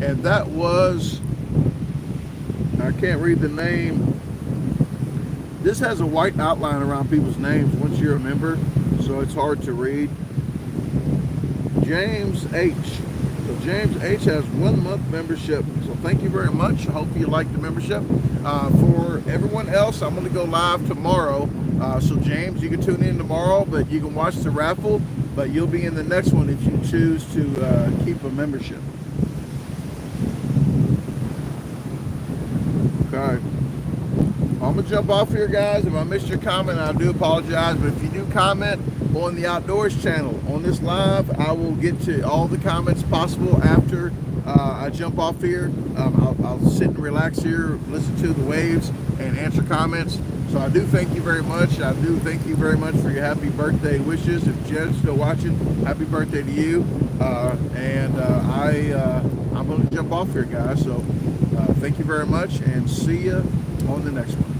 and that was, I can't read the name. This has a white outline around people's names once you're a member, so it's hard to read. James H. So James H has 1 month membership. So thank you very much. I hope you like the membership. For everyone else, I'm going to go live tomorrow. So James, you can tune in tomorrow, but you can watch the raffle. But you'll be in the next one if you choose to keep a membership. Okay. I'm going to jump off here, guys. If I missed your comment, I do apologize. But if you do comment on the Outdoors channel, on this live, I will get to all the comments possible after I jump off here. I'll sit and relax here, listen to the waves, and answer comments. So I do thank you very much. I do thank you very much for your happy birthday wishes. If Jed's still watching, happy birthday to you. I'm going to jump off here, guys. So thank you very much, and see you on the next one.